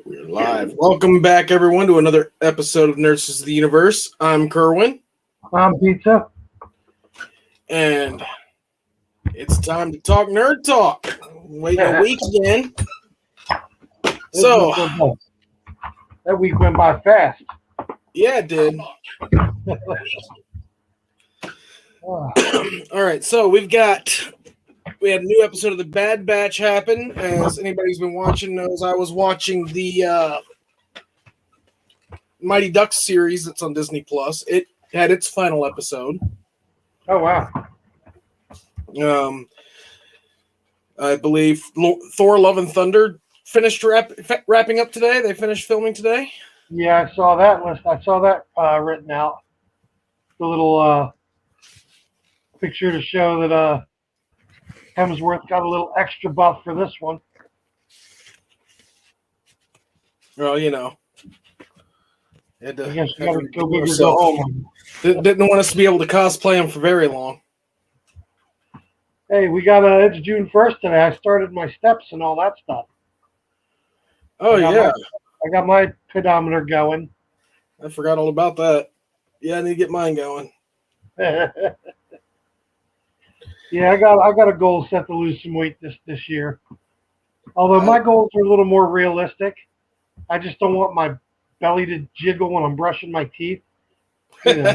We're live. Welcome back, everyone, to another episode of Nurses of the Universe. I'm Kerwin. I'm Pizza. And it's time to talk nerd talk. Waiting a week again. So, that week went by fast. Yeah, it did. All right, so we had a new episode of The Bad Batch happen. As anybody who's been watching knows, I was watching the Mighty Ducks series that's on Disney Plus. It had its final episode. Oh, wow. I believe Thor: Love and Thunder finished wrapping up today. They finished filming today. Yeah, I saw that list. I saw that written out. The little picture to show that Hemsworth got a little extra buff for this one. Well, you know. I guess you gotta go big or go home. Didn't want us to be able to cosplay him for very long. Hey, it's June 1st today. I started my steps and all that stuff. Oh, yeah. I got my pedometer going. I forgot all about that. Yeah, I need to get mine going. Yeah, I got a goal set to lose some weight this year. Although my goals are a little more realistic. I just don't want my belly to jiggle when I'm brushing my teeth. You know,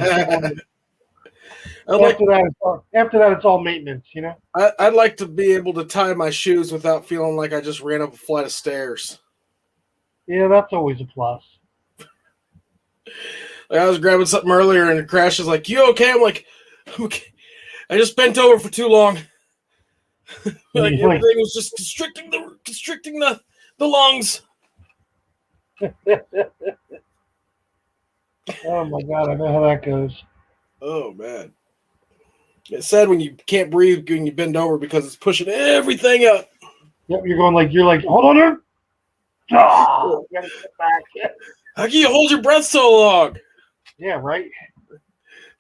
after that, it's all maintenance, you know? I'd like to be able to tie my shoes without feeling like I just ran up a flight of stairs. Yeah, that's always a plus. Like I was grabbing something earlier and Crash is like, "You okay?" I'm like, "Okay." I just bent over for too long. Like everything was just constricting the lungs. Oh my God, I know how that goes. Oh man. It's sad when you can't breathe when you bend over because it's pushing everything up. Yep, you're like, hold on there. Oh, you gotta get back. How can you hold your breath so long? Yeah, right.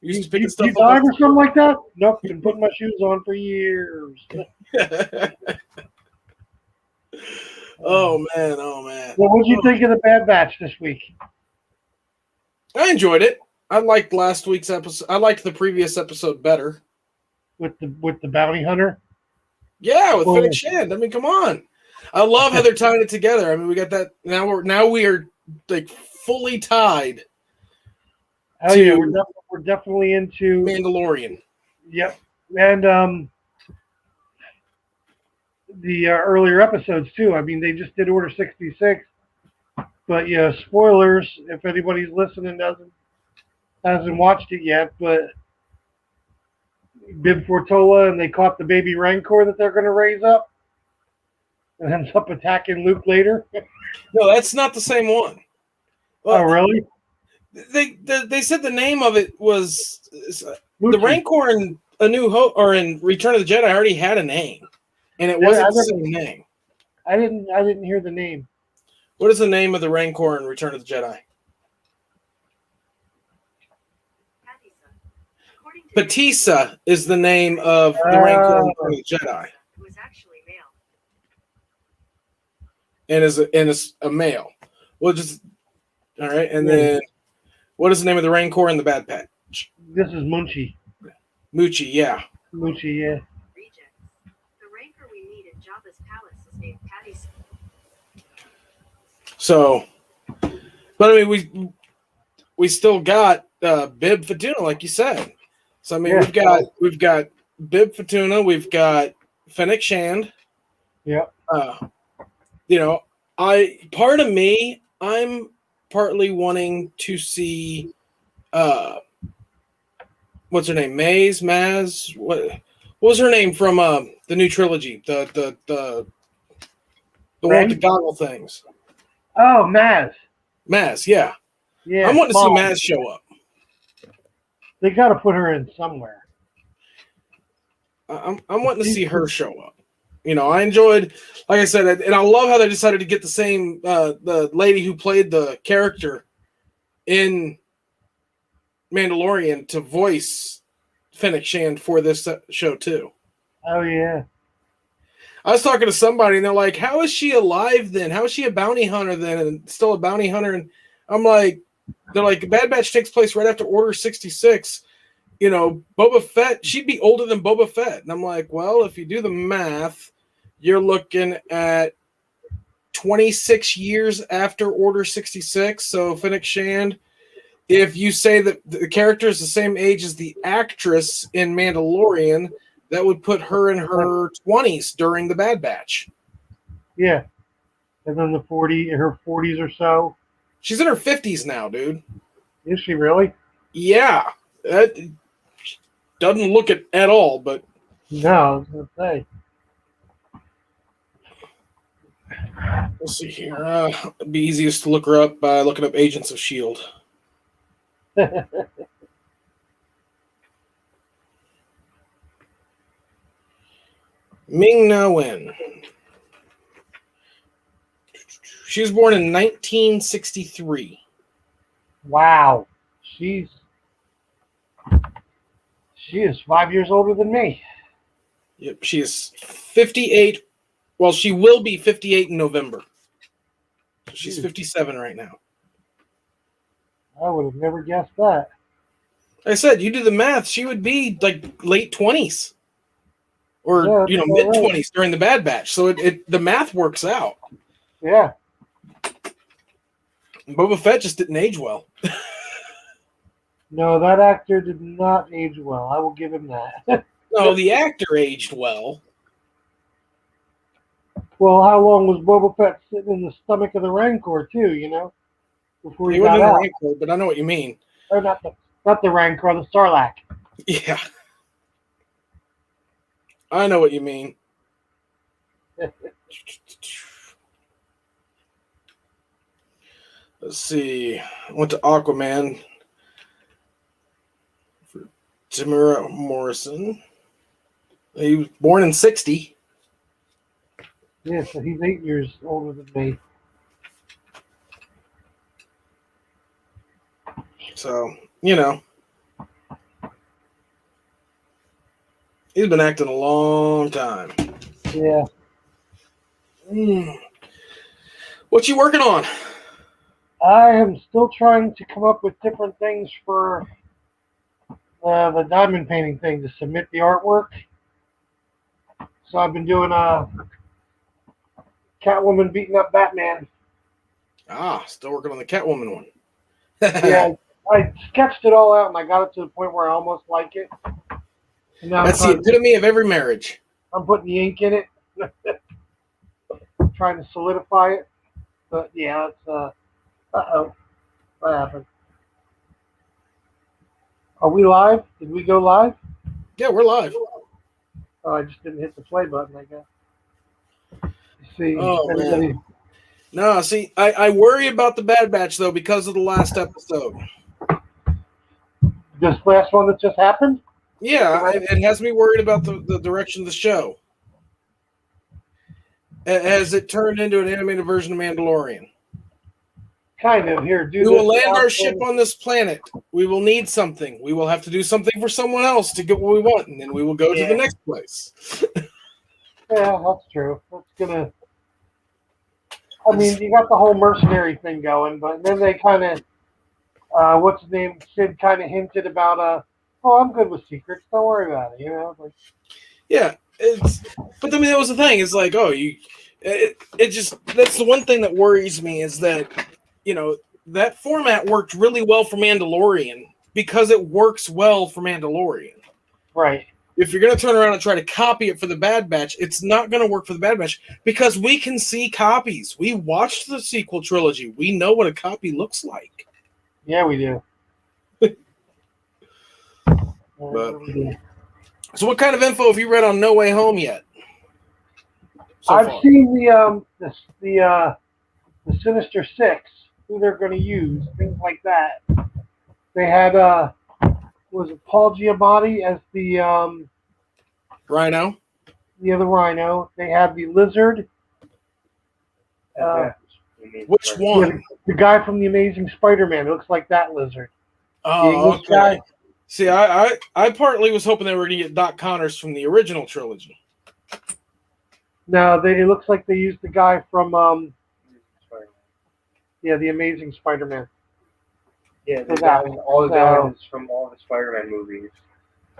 You dive or something like that? Nope, been putting my shoes on for years. Oh man. Well, what did you think of the Bad Batch this week? I enjoyed it. I liked last week's episode. I liked the previous episode better. With the bounty hunter? Yeah, with Fennec Shand. I mean, come on. I love how they're tying it together. I mean, we got that now we are like fully tied. Oh yeah, we're definitely into Mandalorian. Yep, and the earlier episodes too. I mean, they just did Order 66, but yeah, spoilers if anybody's listening hasn't watched it yet. But Bib Fortola and they caught the baby Rancor that they're going to raise up, and ends up attacking Luke later. No, that's not the same one. Well, oh really? They said the name of it was the Rancor in A New Hope or in Return of the Jedi already had a name, and it wasn't the same name. I didn't hear the name. What is the name of the Rancor in Return of the Jedi? Batista is the name of the Rancor in Return of the Jedi. It was actually male. And is a male. Well, just all right, and then. What is the name of the Rancor in the Bad Batch? This is Munchie. Moochie, yeah. Moochie, yeah. Rejects. The Rancor we meet at Jabba's palace is named Pattyson. So, but I mean, we still got Bib Fortuna, like you said. So I mean, yeah. we've got Bib Fortuna, we've got Fennec Shand. Yeah. You know, I'm partly wanting to see what's her name? Maz? What was her name from the new trilogy? The one with the goggle things. Oh, Maz. Maz, yeah. Yeah. I'm wanting to see Maz show up. They got to put her in somewhere. I'm wanting to see her show up. You know, I enjoyed, like I said, and I love how they decided to get the same the lady who played the character in Mandalorian to voice Fennec Shand for this show too. Oh yeah. I was talking to somebody, and they're like, "How is she alive then? How is she a bounty hunter then, and still a bounty hunter?" And I'm like, "They're like, Bad Batch takes place right after Order 66. You know, Boba Fett, she'd be older than Boba Fett." And I'm like, "Well, if you do the math, you're looking at 26 years after Order 66. So Fennec Shand, if you say that the character is the same age as the actress in Mandalorian, that would put her in her 20s during the Bad Batch. Yeah. And then her 40s or so. She's in her 50s now, dude. Is she really? Yeah. That doesn't look it at all, but... No, I was going to say. Let's see here. It'd be easiest to look her up by looking up Agents of S.H.I.E.L.D. Ming-Na Wen. She was born in 1963. Wow. She is 5 years older than me. Yep, she is 58. Well, she will be 58 in November. So she's 57 right now. I would have never guessed that. Like I said, you do the math, she would be like late 20s. Or, Yeah, mid 20s during the Bad Batch. So the math works out. Yeah. Boba Fett just didn't age well. No, that actor did not age well. I will give him that. No, the actor aged well. Well, how long was Boba Fett sitting in the stomach of the Rancor, too, before he He got wasn't in out? the Rancor, but I know what you mean. Or not the Rancor, the Sarlacc. Yeah. I know what you mean. Let's see. I went to Aquaman for Tamara Morrison. He was born in 60. Yeah, so he's 8 years older than me. So, he's been acting a long time. Yeah. What you working on? I am still trying to come up with different things for the diamond painting thing to submit the artwork. So I've been doing Catwoman beating up Batman. Still working on the Catwoman one. Yeah, I sketched it all out and I got it to the point where I almost like it. And now That's the epitome of every marriage. I'm putting the ink in it, trying to solidify it. But yeah, it's uh-oh, what happened? Are we live? Did we go live? Yeah, we're live. Oh, I just didn't hit the play button, I guess. Let's see, Oh, everybody. man. No, see, I worry about the Bad Batch, though, because of the last episode. This last one that just happened? Yeah, it has me worried about the direction of the show. As it turned into an animated version of Mandalorian. Kind of. Here, do We this. will land our ship on this planet. We will need something. We will have to do something for someone else to get what we want, and then we will go to the next place. Yeah, that's true. That's gonna. I mean, you got the whole mercenary thing going, but then they kind of, what's his name? Sid kind of hinted about, oh, I'm good with secrets. Don't worry about it. Like. Yeah, but I mean, that was the thing. It's like, it just, that's the one thing that worries me is that, that format worked really well for Mandalorian because it works well for Mandalorian. Right. If you're going to turn around and try to copy it for the Bad Batch, it's not going to work for the Bad Batch because we can see copies. We watched the sequel trilogy. We know what a copy looks like. Yeah, we do. So what kind of info have you read on No Way Home yet? I've seen the Sinister Six, who they're going to use, things like that. They had was it Paul Giamatti as the Rhino? The other Rhino. They had the Lizard. Which one? The guy from the Amazing Spider-Man. It looks like that Lizard. Oh, okay. Guy. See, I partly was hoping they were going to get Doc Connors from the original trilogy. No, it looks like they used the guy from the Amazing Spider-Man. Yeah, For that. all the So- villains from all the Spider-Man movies.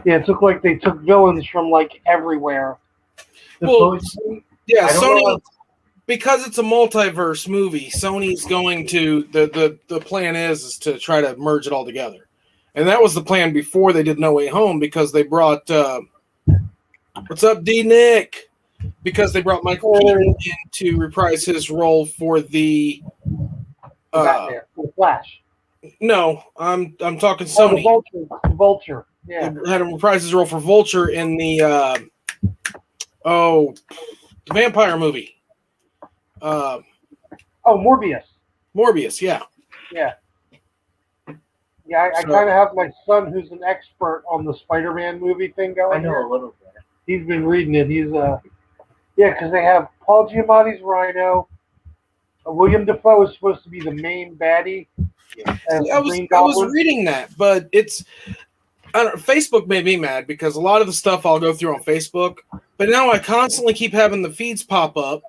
Yeah, it looked like they took villains from like everywhere. Well, Supposedly. yeah, I don't know Sony, what- because it's a multiverse movie, Sony's going to the plan is to try to merge it all together. And that was the plan before they did No Way Home, because they brought what's up, D Nick? Because they brought Michael Keaton in to reprise his role for the Batman, the Flash. no, I'm talking Oh, the Sony. Vulture. The Vulture. Yeah. They had him reprise his role for Vulture in the the vampire movie. Oh, Morbius. Morbius, yeah. Yeah. Yeah, I So- kind of have my son who's an expert on the Spider-Man movie thing going I know here. a little bit. He's been reading it. He's yeah, because they have Paul Giamatti's Rhino. William Dafoe is supposed to be the main baddie. as I was Green I was Goblin. reading that, but it's I don't, Facebook made me mad because a lot of the stuff I'll go through on Facebook, but now I constantly keep having the feeds pop up,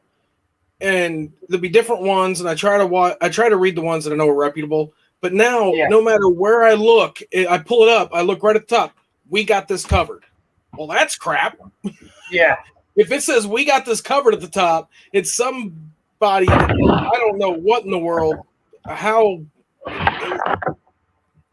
and there'll be different ones, and I try to read the ones that I know are reputable. But now, Yeah. no matter where I look, I pull it up, I look right at the top. We got this covered. Well, that's crap. Yeah. If it says we got this covered at the top, it's somebody I don't know what in the world, how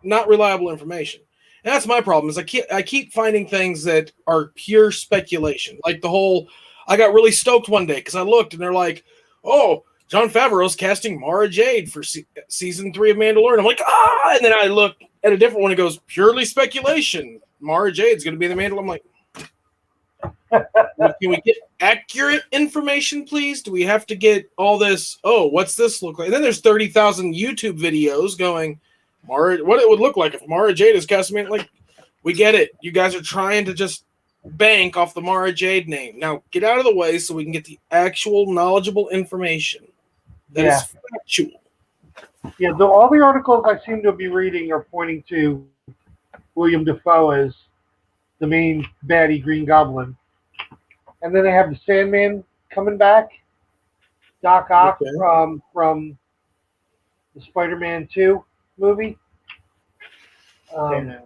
not reliable information. And that's my problem. Is I keep finding things that are pure speculation. Like the whole, I got really stoked one day because I looked and they're like, "Oh, Jon Favreau's casting Mara Jade for season 3 of Mandalorian." I'm like, "Ah!" And then I look at a different one. It goes purely speculation. Mara Jade's going to be the Mandalorian. I'm like, can we get accurate information, please? Do we have to get all this? Oh, what's this look like? And then there's 30,000 YouTube videos going, Mara, what it would look like if Mara Jade is casting. Like, we get it. You guys are trying to just bank off the Mara Jade name. Now, get out of the way so we can get the actual knowledgeable information that is factual. Yeah, all the articles I seem to be reading are pointing to William Dafoe as the main baddie Green Goblin. And then they have the Sandman coming back. Doc Ock Okay. from the Spider-Man 2 movie. Sandman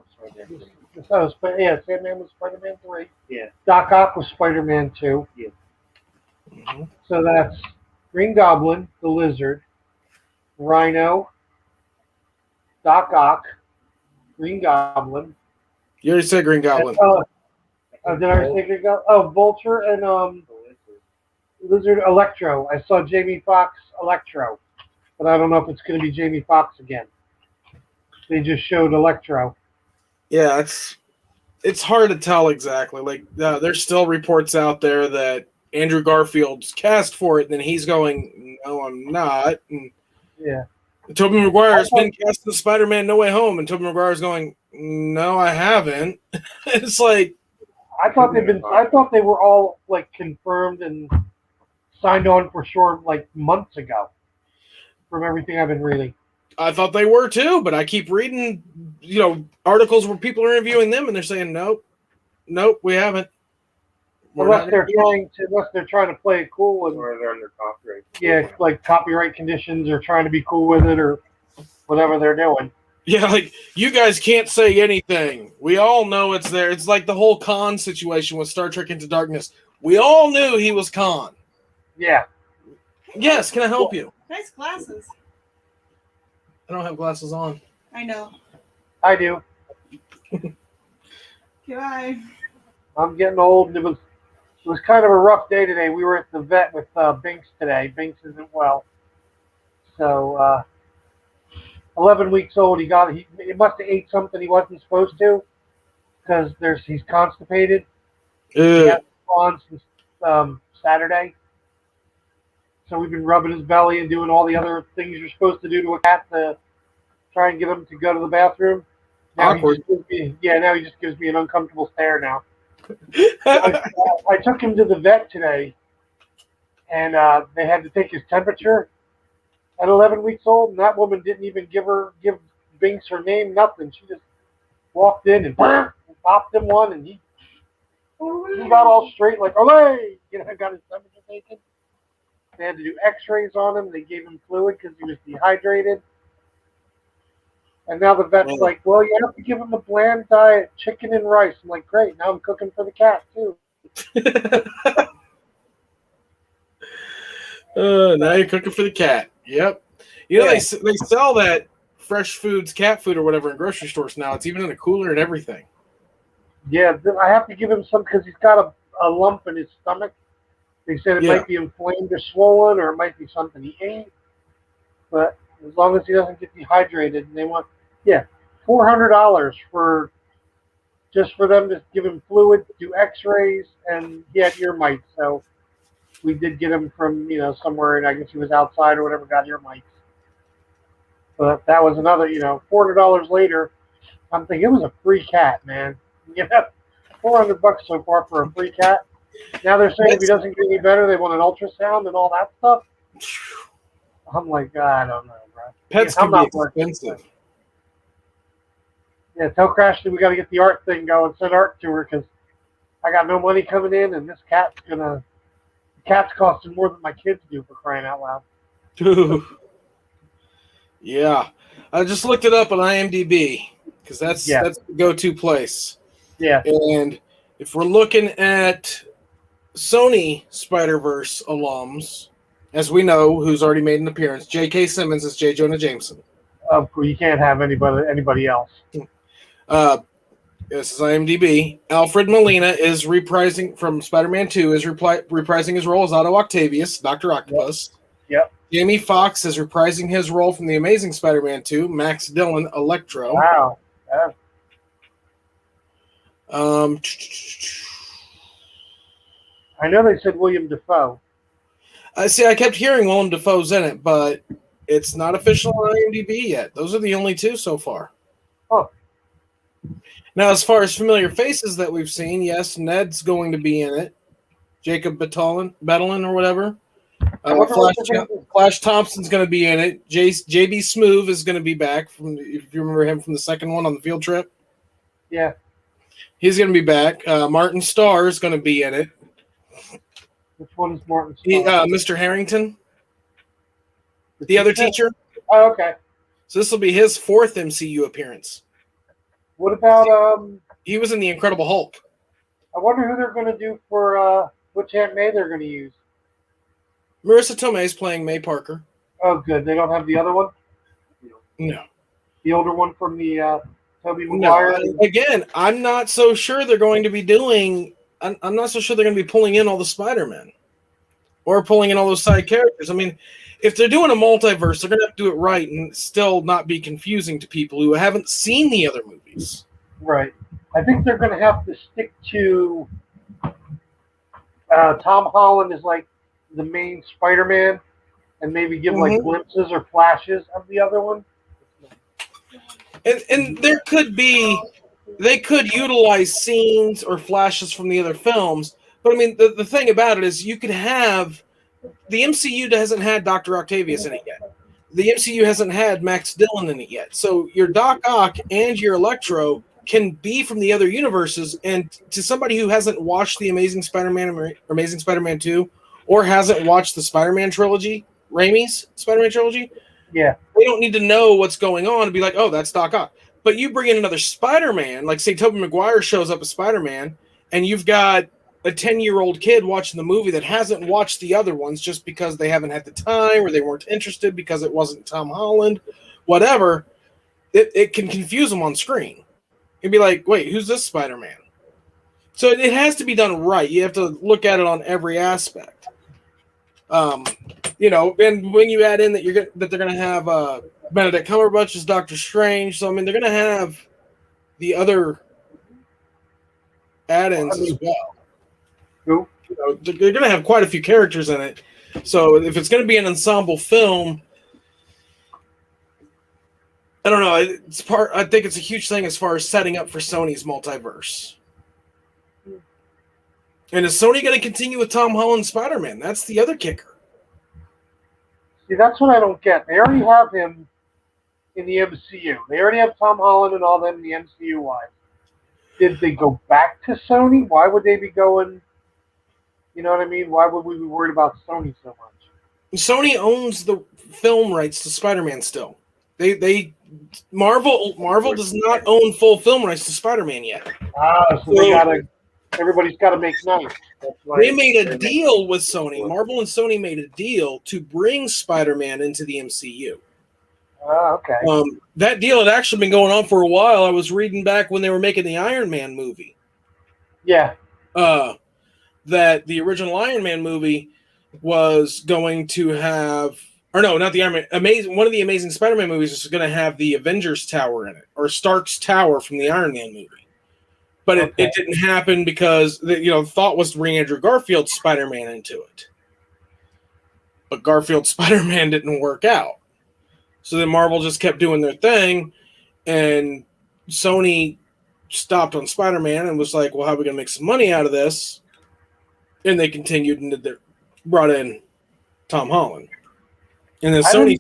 Sandman was Spider-Man 3. Yeah. Doc Ock was Spider-Man 2. Mm-hmm. So that's Green Goblin, the Lizard, Rhino, Doc Ock, Green Goblin. You already said Green Goblin. Did I already say Green Goblin? Oh, Vulture and Lizard Electro. I saw Jamie Foxx Electro, but I don't know if it's going to be Jamie Foxx again. They just showed Electro. Yeah, it's hard to tell exactly. Like, there's still reports out there that Andrew Garfield's cast for it, and then he's going, "No, I'm not." And Yeah. Tobey Maguire's been cast in Spider-Man No Way Home, and Tobey Maguire's going, "No, I haven't." It's like, I thought they were all like confirmed and signed on for sure like months ago. From everything I've been reading. I thought they were too, but I keep reading, articles where people are interviewing them, and they're saying, "Nope, we haven't." Unless they're trying to play it cool and or they're under copyright. yeah, like copyright conditions or trying to be cool with it or whatever they're doing. Yeah, like, you guys can't say anything. We all know it's there. It's like the whole Khan situation with Star Trek Into Darkness. We all knew he was Khan. Yeah. Yes, can I help you? Nice glasses. I don't have glasses on. I know. I do. Goodbye. I'm getting old, and it was kind of a rough day today. We were at the vet with Binks today. Binks isn't well, so 11 weeks old. He must have ate something he wasn't supposed to because he's constipated. He hasn't gone since Saturday. So we've been rubbing his belly and doing all the other things you're supposed to do to a cat to try and get him to go to the bathroom. Now Awkward. now he just gives me an uncomfortable stare now. I took him to the vet today, and they had to take his temperature at 11 weeks old, and that woman didn't even give Binks her name, nothing. She just walked in and popped him one, and he got all straight like, "Olé!" Got his temperature mistaken. They had to do X-rays on him. They gave him fluid because he was dehydrated. And now the vet's Man. like, well, you have to give him a bland diet, chicken and rice. I'm like, great. Now I'm cooking for the cat too. Now you're cooking for the cat. Yep. You know, they sell that fresh foods, cat food or whatever in grocery stores now. It's even in a cooler and everything. Yeah, I have to give him some because he's got a lump in his stomach. They said it Yeah. might be inflamed or swollen, or it might be something he ate. But as long as he doesn't get dehydrated, and they want, $400 for just for them to give him fluid, do X-rays, and he had ear mites. So we did get him from somewhere, and I guess he was outside or whatever, got ear mites. But that was another, $400 later. I'm thinking it was a free cat, man. $400 so far for a free cat. Now they're saying if he doesn't get any better, they want an ultrasound and all that stuff. I'm like, I don't know, bro. Pets I'm can be not expensive. Yeah, tell Crashly we got to get the art thing going. Send art to her because I got no money coming in, and this cat's costing more than my kids do, for crying out loud. Yeah, I just looked it up on IMDb because that's the go-to place. Yeah. And if we're looking at Sony Spider-Verse alums, as we know, who's already made an appearance, J.K. Simmons is J. Jonah Jameson. You can't have anybody else. This is IMDb. Alfred Molina is reprising from Spider-Man 2, is reprising his role as Otto Octavius, Dr. Octopus. Yep. Jamie Foxx is reprising his role from The Amazing Spider-Man 2, Max Dillon, Electro. Wow. Yeah. I know they said William Dafoe. I kept hearing Willem Dafoe's in it, but it's not official on IMDb yet. Those are the only two so far. Oh. Now, as far as familiar faces that we've seen, yes, Ned's going to be in it. Jacob Batalon or whatever. Flash Thompson's going to be in it. JB Smoove is going to be back, if you remember him from the second one on the field trip. Yeah. He's going to be back. Martin Starr is going to be in it. Which one is Martin Starr? Mr. Harrington. The other teacher. Oh, okay. So this will be his fourth MCU appearance. What about He was in The Incredible Hulk. I wonder who they're going to do for which Aunt May they're going to use. Marissa Tomei is playing May Parker. Oh, good. They don't have the other one? No. The older one from the Tobey Maguire? No. Again, I'm not so sure they're going to be doing... I'm not so sure they're going to be pulling in all the Spider-Men. Or pulling in all those side characters. I mean, if they're doing a multiverse, they're going to have to do it right and still not be confusing to people who haven't seen the other movies. Right. I think they're going to have to stick to Tom Holland is like the main Spider-Man and maybe give like glimpses or flashes of the other one. And there could be... They could utilize scenes or flashes from the other films, but I mean, the thing about it is you could have... The MCU hasn't had Dr. Octavius in it yet. The MCU hasn't had Max Dillon in it yet. So your Doc Ock and your Electro can be from the other universes, and to somebody who hasn't watched The Amazing Spider-Man or Amazing Spider-Man 2 or hasn't watched the Spider-Man trilogy, Raimi's Spider-Man trilogy, yeah, they don't need to know what's going on and be like, oh, that's Doc Ock. But you bring in another Spider-Man, like say Tobey Maguire shows up as Spider-Man, and you've got a 10-year-old kid watching the movie that hasn't watched the other ones just because they haven't had the time or they weren't interested because it wasn't Tom Holland, whatever, it can confuse them on screen. It'd be like, wait, who's this Spider-Man? So it has to be done right. You have to look at it on every aspect. And when you add in that they're going to have Benedict Cumberbatch as Doctor Strange, so I mean they're going to have the other add-ins as well. Who? They're going to have quite a few characters in it. So if it's going to be an ensemble film, I don't know. I think it's a huge thing as far as setting up for Sony's multiverse. And is Sony going to continue with Tom Holland's Spider-Man? That's the other kicker. See, that's what I don't get. They already have him in the MCU. They already have Tom Holland and all them in the MCU-wise. Did they go back to Sony? Why would they be going, You know what I mean? Why would we be worried about Sony so much? Sony owns the film rights to Spider-Man still. Marvel does not own full film rights to Spider-Man yet. So everybody's got to make money. They made a deal with Sony. Marvel and Sony made a deal to bring Spider-Man into the MCU. Okay. That deal had actually been going on for a while. I was reading back when they were making the Iron Man movie. Yeah. That the original Iron Man movie was going to have, or no, not the Iron Man. One of the Amazing Spider-Man movies is going to have the Avengers Tower in it, or Stark's Tower from the Iron Man movie. But it didn't happen because the thought was to bring Andrew Garfield's Spider-Man into it. But Garfield's Spider-Man didn't work out. So then Marvel just kept doing their thing, and Sony stopped on Spider-Man and was like, well, how are we going to make some money out of this? And they continued and brought in Tom Holland. And then Sony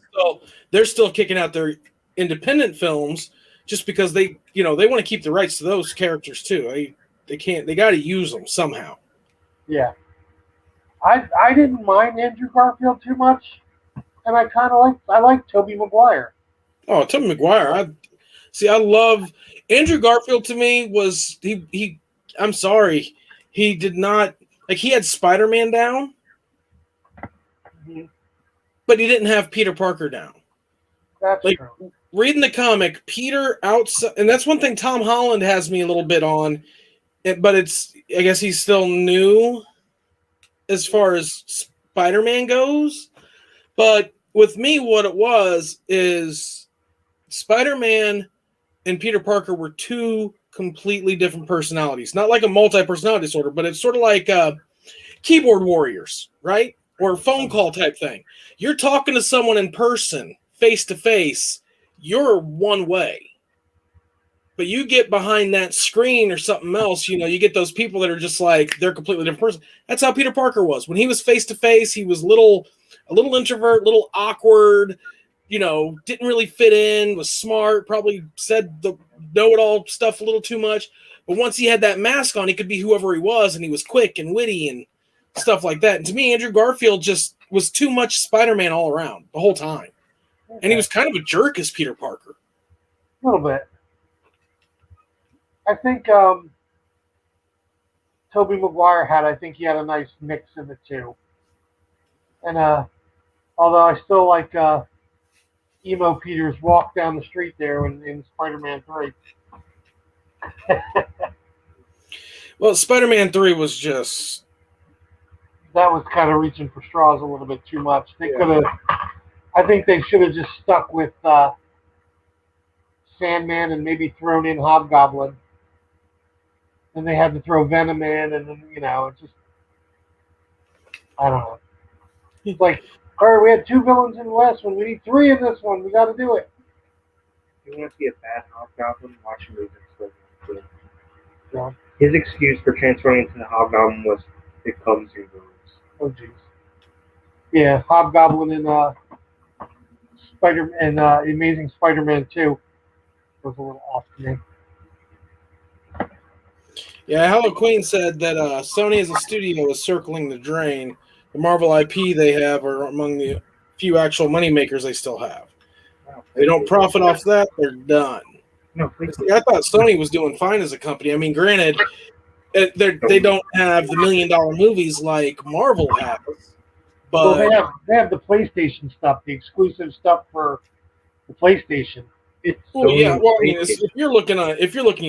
they're still kicking out their independent films just because they want to keep the rights to those characters too. They got to use them somehow. Yeah. I didn't mind Andrew Garfield too much. And I like Tobey Maguire. Oh, Tobey Maguire. I love Andrew Garfield. To me was he I'm sorry. He did not, he had Spider-Man down, but he didn't have Peter Parker down. That's true. Reading the comic, Peter outside, and that's one thing Tom Holland has me a little bit on, but I guess he's still new as far as Spider-Man goes. But with me, what it was is Spider-Man and Peter Parker were two completely different personalities. Not like a multi-personality disorder, but it's sort of like keyboard warriors, right? Or a phone call type thing. You're talking to someone in person, face to face, you're one way. But you get behind that screen or something else, you get those people that are just like, they're a completely different person. That's how Peter Parker was. When he was face to face, he was a little introvert, a little awkward, didn't really fit in, was smart, probably said the know-it-all stuff a little too much. But once he had that mask on, he could be whoever he was, and he was quick and witty and stuff like that. And to me, Andrew Garfield just was too much Spider-Man all around the whole time. Okay. And he was kind of a jerk as Peter Parker. A little bit. I think Tobey Maguire had a nice mix of the two. And although I still like Emo Peter's walk down the street there in Spider-Man 3. Well, Spider-Man 3 was just... That was kind of reaching for straws a little bit too much. I think they should have just stuck with Sandman and maybe thrown in Hobgoblin. And they had to throw Venom in, and then, it's just... I don't know. It's like, all right, we had 2 villains in the last one. We need 3 in this one. We got to do it. If you want to see a bad Hobgoblin, watch a movie. Yeah. His excuse for transferring into the Hobgoblin was, it comes in villains. Oh, jeez. Yeah, Hobgoblin and Amazing Spider-Man 2 was a little off to me. Yeah, Hello Queen said that Sony as a studio is circling the drain. The Marvel IP they have are among the few actual moneymakers they still have. They don't profit off that, they're done. No, I thought Sony was doing fine as a company. I mean, granted, they don't have the $1 million movies like Marvel has. But they have the PlayStation stuff, the exclusive stuff for the PlayStation. I mean, if you're looking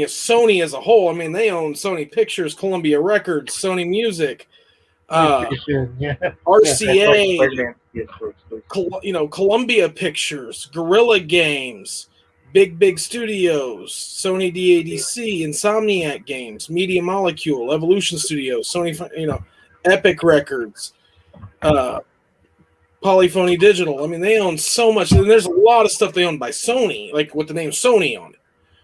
at Sony as a whole, I mean, they own Sony Pictures, Columbia Records, Sony Music, RCA, Columbia Pictures, Guerrilla Games, Big Studios, Sony DADC, Insomniac Games, Media Molecule, Evolution Studios, Sony, Epic Records, Polyphony Digital. I mean, they own so much, and there's a lot of stuff they own by Sony, like with the name Sony on it.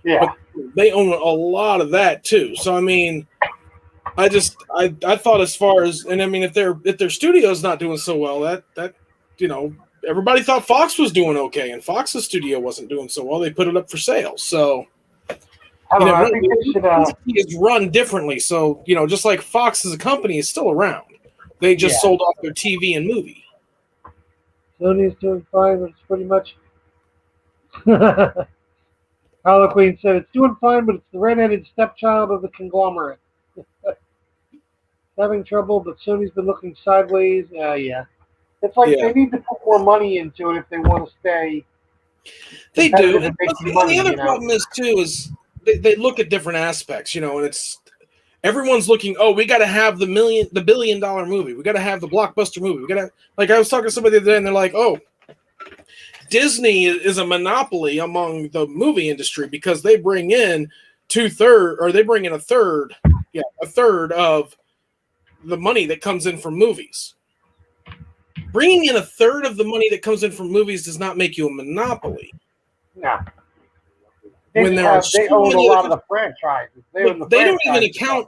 Yeah, but they own a lot of that too. So I mean, I thought as far as, and I mean, if their studio's not doing so well, that everybody thought Fox was doing okay, and Fox's studio wasn't doing so well. They put it up for sale, so I think they should it's run differently. So just like Fox as a company is still around. They just sold off their TV and movie. Sony's doing fine, but it's pretty much. Harlequin said it's doing fine, but it's the red-headed stepchild of the conglomerate. Having trouble, but Sony's been looking sideways. Yeah. It's like they need to put more money into it if they want to stay. They do. And money, the other problem is they look at different aspects, and it's everyone's looking, oh, we got to have the $1 billion movie. We got to have the blockbuster movie. We got to, like, I was talking to somebody the other day and they're like, oh, Disney is a monopoly among the movie industry because they bring in a third of the money that comes in from movies. Bringing in a third of the money that comes in from movies does not make you a monopoly. No. They own a lot of the franchises. They don't even account.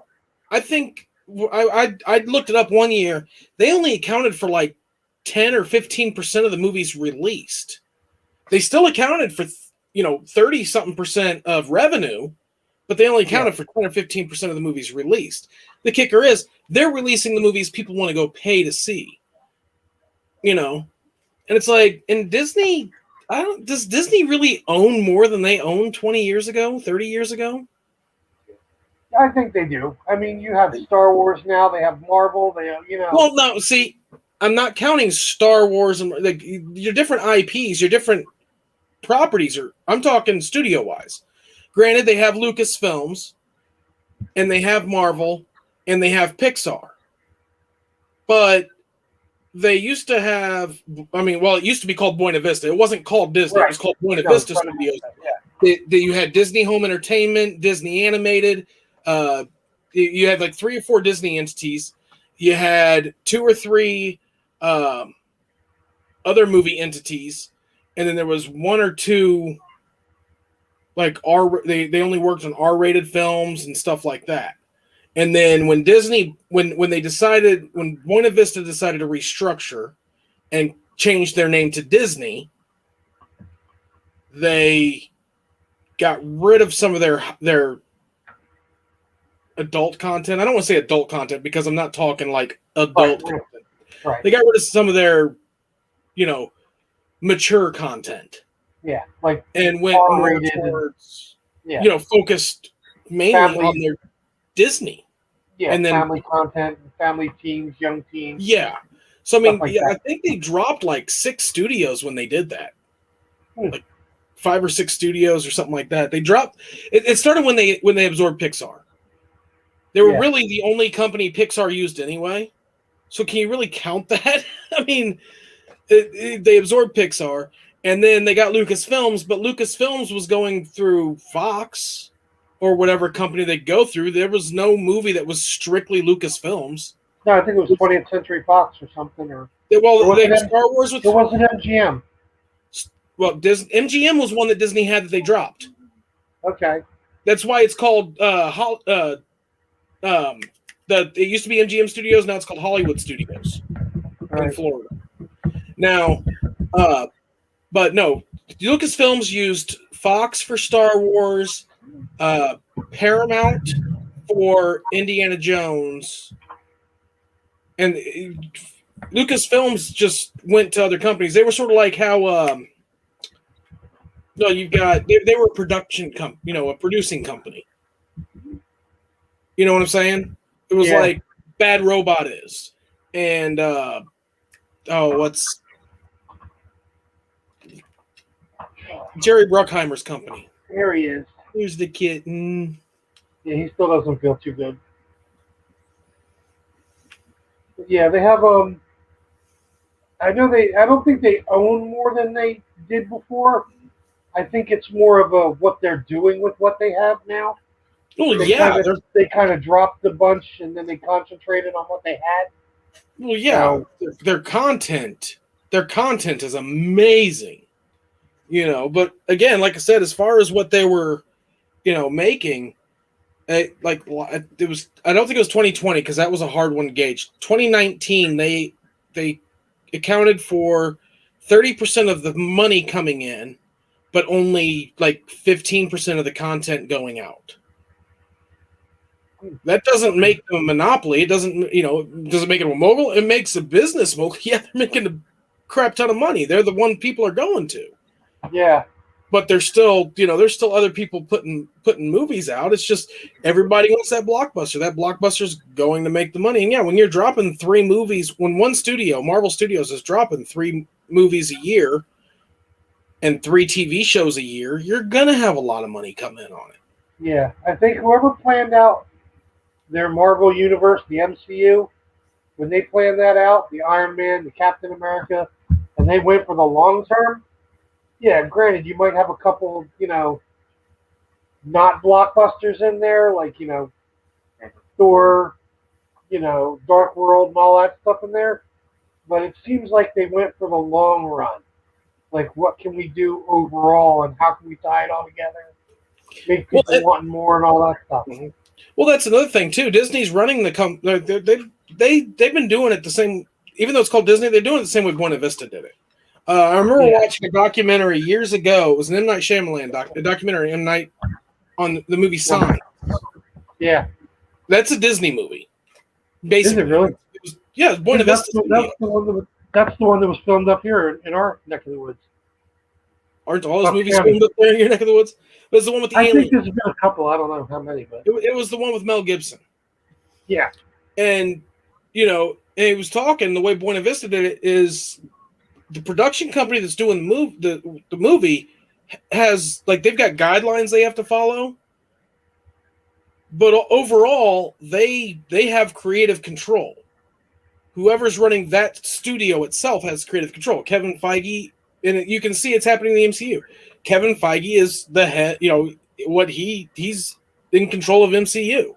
I think I looked it up one year. They only accounted for like 10 or 15% of the movies released. They still accounted for 30-something% of revenue, but they only accounted for 10 or 15% of the movies released. The kicker is they're releasing the movies people want to go pay to see. And it's like, in Disney, does Disney really own more than they owned 20 years ago, 30 years ago? I think they do. I mean, you have Star Wars now. They have Marvel. They have, Well, no, see, I'm not counting Star Wars and like your different IPs, your different properties. I'm talking studio-wise. Granted, they have Lucasfilms, and they have Marvel, and they have Pixar. But they used to have, it used to be called Buena Vista. It wasn't called Disney. Right. It was called Buena Vista Studios. Yeah. You had Disney Home Entertainment, Disney Animated. You had like 3 or 4 Disney entities. You had 2 or 3 other movie entities. And then there was 1 or 2 like they only worked on R-rated films and stuff like that. And then when Disney, when Buena Vista decided to restructure and change their name to Disney, they got rid of some of their adult content. I don't want to say adult content because I'm not talking like adult content. Right. They got rid of some of their, mature content. Yeah, like and went more towards, focused mainly on their Disney. Yeah, and then family content, family teams, young teams. Yeah. So, I think they dropped like 6 studios when they did that. Like 5 or 6 studios or something like that. They dropped. It started when they absorbed Pixar. They were really the only company Pixar used anyway. So can you really count that? They absorbed Pixar, and then they got Lucasfilms, but Lucasfilms was going through Fox or whatever company they go through. There was no movie that was strictly Lucasfilms. No, I think it was 20th Century Fox or something. Star Wars was. It wasn't MGM. Well, MGM was one that Disney had that they dropped. Okay. That's why it's called it used to be MGM Studios. Now it's called Hollywood Studios in Florida. Now, but no, Lucasfilms used Fox for Star Wars, Paramount for Indiana Jones, and Lucasfilms just went to other companies. They were sort of like how you've got they were a production a producing company. You know what I'm saying? It was like Bad Robot is, and what's Jerry Bruckheimer's company? There he is. Here's the kitten. Yeah, he still doesn't feel too good. But yeah, they have I don't think they own more than they did before. I think it's more of what they're doing with what they have now. Well, they kind of dropped a bunch and then they concentrated on what they had. Well, yeah, their content is amazing, But again, like I said, as far as what they were, making, it was. I don't think it was 2020 because that was a hard one to gauge. 2019, they accounted for 30% of the money coming in, but only like 15% of the content going out. That doesn't make them a monopoly. It doesn't, does it make it a mogul? It makes a business mogul. Yeah, they're making a crap ton of money. They're the one people are going to. Yeah. But there's still, there's still other people putting movies out. It's just everybody wants that blockbuster. That blockbuster's going to make the money. And yeah, when you're dropping 3 movies, when one studio, Marvel Studios, is dropping 3 movies a year and 3 TV shows a year, you're gonna have a lot of money come in on it. Yeah. I think whoever planned out their Marvel universe, the MCU, when they planned that out, the Iron Man, the Captain America, and they went for the long term. Yeah, granted, you might have a couple, not blockbusters in there, like, Thor, Dark World and all that stuff in there. But it seems like they went for the long run. Like, what can we do overall and how can we tie it all together? Make people wanting more and all that stuff. Well, that's another thing, too. Disney's running the company. They've been doing it the same, even though it's called Disney, they're doing it the same way Buena Vista did it. I remember watching a documentary years ago. It was an M. Night Shyamalan documentary, M. Night, on the movie Sign. Yeah. That's a Disney movie. Basically. Is it really? Yeah, it's Buena Vista. That's the one that was filmed up here in our neck of the woods. Aren't all those movies filmed up there in your neck of the woods? It was the one with the I alien. think there's been a couple. I don't know how many, but It was the one with Mel Gibson. Yeah. And, and he was talking, the way Buena Vista did it is the production company that's doing the movie has, like, they've got guidelines they have to follow. But overall, they have creative control. Whoever's running that studio itself has creative control. Kevin Feige, and you can see it's happening in the MCU. Kevin Feige is the head, he's in control of MCU.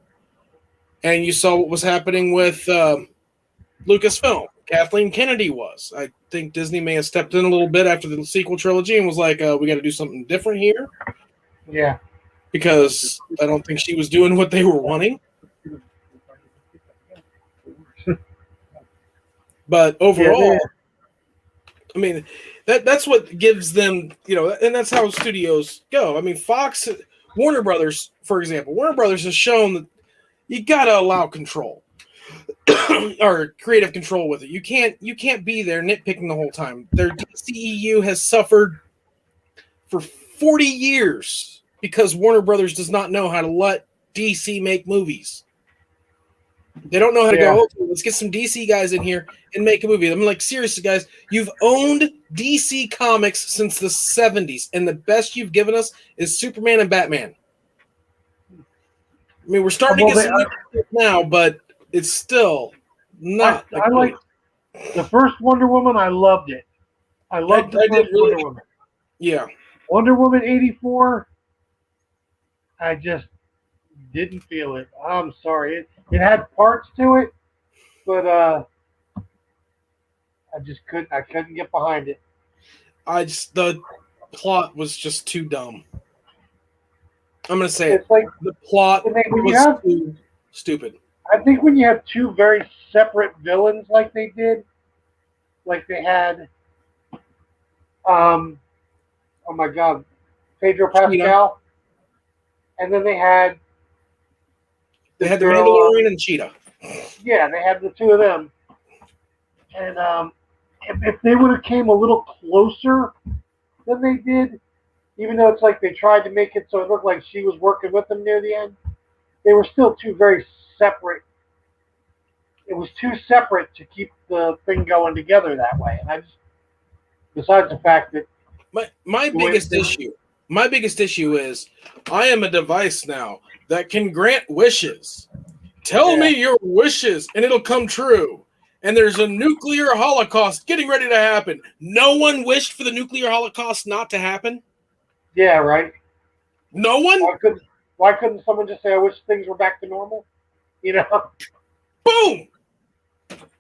And you saw what was happening with Lucasfilm. Kathleen Kennedy was. I think Disney may have stepped in a little bit after the sequel trilogy and was like, we got to do something different here. Yeah. Because I don't think she was doing what they were wanting. But overall, I mean, that's what gives them, and that's how studios go. I mean, Fox, Warner Brothers, for example, Warner Brothers has shown that you got to allow control or creative control with it. You can't be there nitpicking the whole time. Their DCEU has suffered for 40 years because Warner Brothers does not know how to let DC make movies. They don't know how to go, okay, let's get some DC guys in here and make a movie. I'm like, seriously, guys, you've owned DC Comics since the 70s, and the best you've given us is Superman and Batman. I mean, we're starting to get some new now, but it's still not. I like the first Wonder Woman. I loved it. I loved the first Wonder Woman. Yeah. Wonder Woman 84, I just didn't feel it. I'm sorry. It had parts to it, but I couldn't get behind it. The plot was just too dumb. I'm going to say it's like the plot was too stupid. I think when you have two very separate villains like they did, like they had, oh my God, Pedro Pascal, and then they had the Mandalorian and Cheetah. Yeah, they had the two of them. And if they would have came a little closer than they did, even though it's like they tried to make it so it looked like she was working with them near the end, they were still two very separate. It was too separate to keep the thing going together that way. And I just, besides the fact that my biggest issue is I am a device now that can grant wishes. Tell me your wishes and it'll come true. And there's a nuclear holocaust getting ready to happen. No one wished for the nuclear holocaust not to happen? Yeah, right. No one? Why couldn't someone just say, I wish things were back to normal? Boom!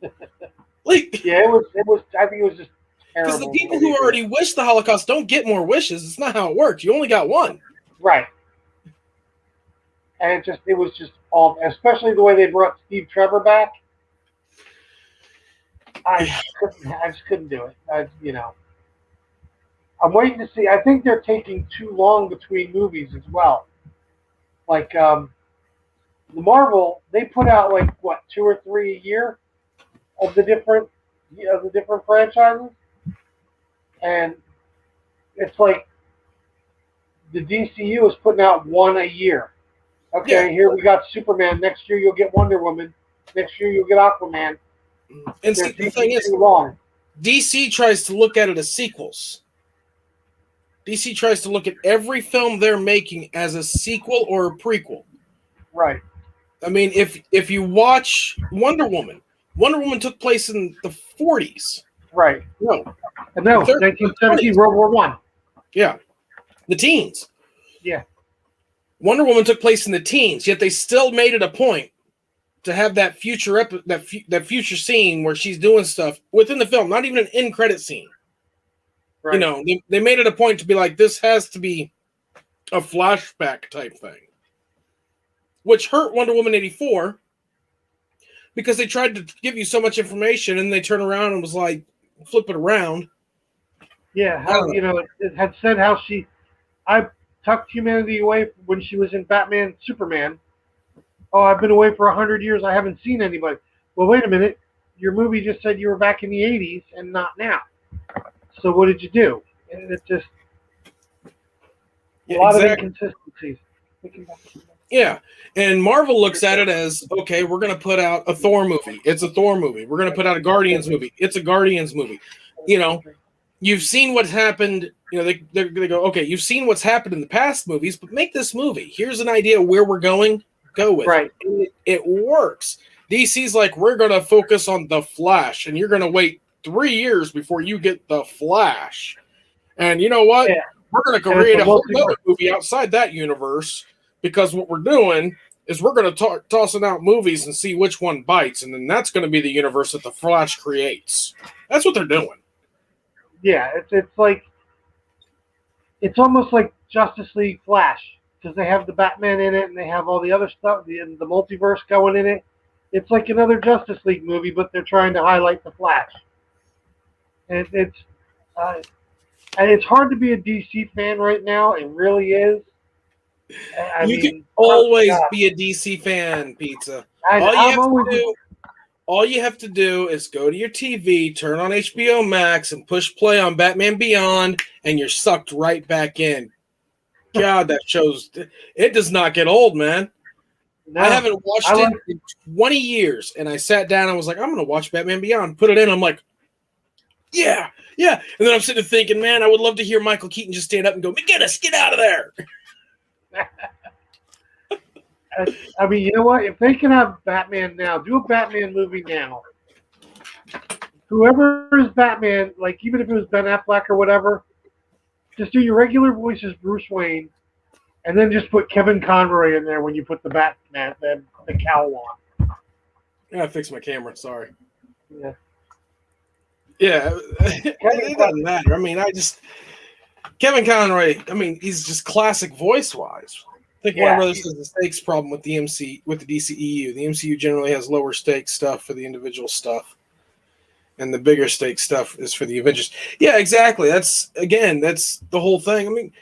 Yeah, it was. I think it was just terrible. Because the people who already wish the Holocaust don't get more wishes. It's not how it works. You only got one. Right. And it was just all, especially the way they brought Steve Trevor back. I just couldn't do it. I'm waiting to see. I think they're taking too long between movies as well. Like The Marvel, they put out like what 2 or 3 a year of the different franchises, and it's like the DCU is putting out one a year. Okay, here we got Superman. Next year you'll get Wonder Woman. Next year you'll get Aquaman. And see, the thing is, DC tries to look at it as sequels. DC tries to look at every film they're making as a sequel or a prequel. Right. I mean, if you watch Wonder Woman took place in the 40s. Right. No. No, 1917, World War I. Yeah. The teens. Yeah. Wonder Woman took place in the teens, yet they still made it a point to have that future that future scene where she's doing stuff within the film, not even an end credit scene. Right. You know, they made it a point to be like, this has to be a flashback type thing, which hurt Wonder Woman 84 because they tried to give you so much information and they turn around and was like, flip it around. Yeah, how it had said how I tucked humanity away when she was in Batman Superman. Oh, I've been away for 100 years. I haven't seen anybody. Well, wait a minute. Your movie just said you were back in the 80s and not now. So what did you do? And it's just a lot of inconsistencies. Yeah, and Marvel looks at it as, okay, we're going to put out a Thor movie. It's a Thor movie. We're going to put out a Guardians movie. It's a Guardians movie. You know, you've seen what happened. You know, they go, okay, you've seen what's happened in the past movies, but make this movie. Here's an idea where we're going. Go with it. It works. DC's like, we're going to focus on The Flash, and you're going to wait 3 years before you get The Flash. And you know what? Yeah. We're going to create a whole other movie outside that universe, because what we're doing is we're going to tossing out movies and see which one bites, and then that's going to be the universe that The Flash creates. That's what they're doing. Yeah, it's like, it's almost like Justice League Flash, because they have the Batman in it and they have all the other stuff, the multiverse going in it. It's like another Justice League movie, but they're trying to highlight the Flash. And it's hard to be a DC fan right now. It really is. You can always be a DC fan, Pizza. All you have to do is go to your TV, turn on HBO Max, and push play on Batman Beyond, and you're sucked right back in. God, that shows, it does not get old, man. No, I haven't watched it in 20 years, and I sat down and was like, I'm going to watch Batman Beyond. Put it in, I'm like, yeah. And then I'm sitting there thinking, man, I would love to hear Michael Keaton just stand up and go, McGinnis, get out of there. I mean, you know what? If they can have Batman now, do a Batman movie now. Whoever is Batman, like even if it was Ben Affleck or whatever, just do your regular voice as Bruce Wayne, and then just put Kevin Conroy in there when you put the Batman, the cowl on. Yeah, I fixed my camera. Sorry. Yeah. Yeah, it doesn't matter. I mean, Kevin Conroy. I mean, he's just classic voice-wise. I think Warner Brothers has a stakes problem with the DCEU. The MCU generally has lower stakes stuff for the individual stuff, and the bigger stakes stuff is for the Avengers. Yeah, exactly. That's the whole thing. I mean,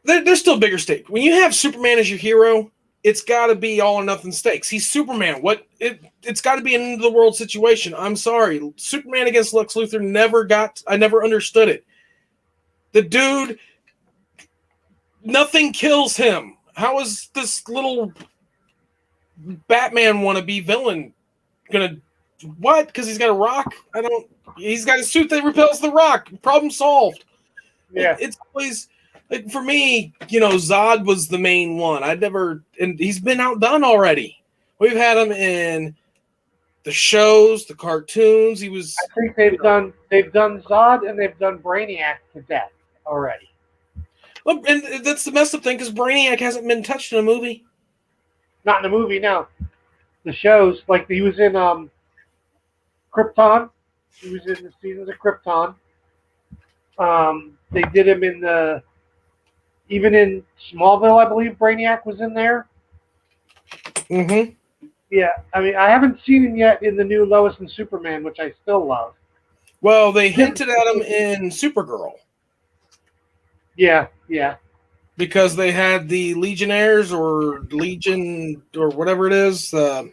there's still bigger stakes. When you have Superman as your hero, it's got to be all or nothing stakes. He's Superman. It's got to be an end of the world situation. I'm sorry, Superman against Lex Luthor I never understood it. The dude. Nothing kills him. How is this little Batman wannabe villain gonna what? Because he's got a rock? He's got a suit that repels the rock. Problem solved. Yeah. It's always like, for me, Zod was the main one. And he's been outdone already. We've had him in the shows, the cartoons. I think they've done Zod and they've done Brainiac to death already. Look, and that's the messed up thing, because Brainiac hasn't been touched in a movie. Not in a movie, no. The shows, like he was in Krypton. He was in the seasons of Krypton. They did him even in Smallville, I believe Brainiac was in there. Mm-hmm. Yeah, I mean, I haven't seen him yet in the new Lois and Superman, which I still love. Well, they hinted at him in Supergirl. Yeah. because they had the Legionnaires or Legion or whatever it is, the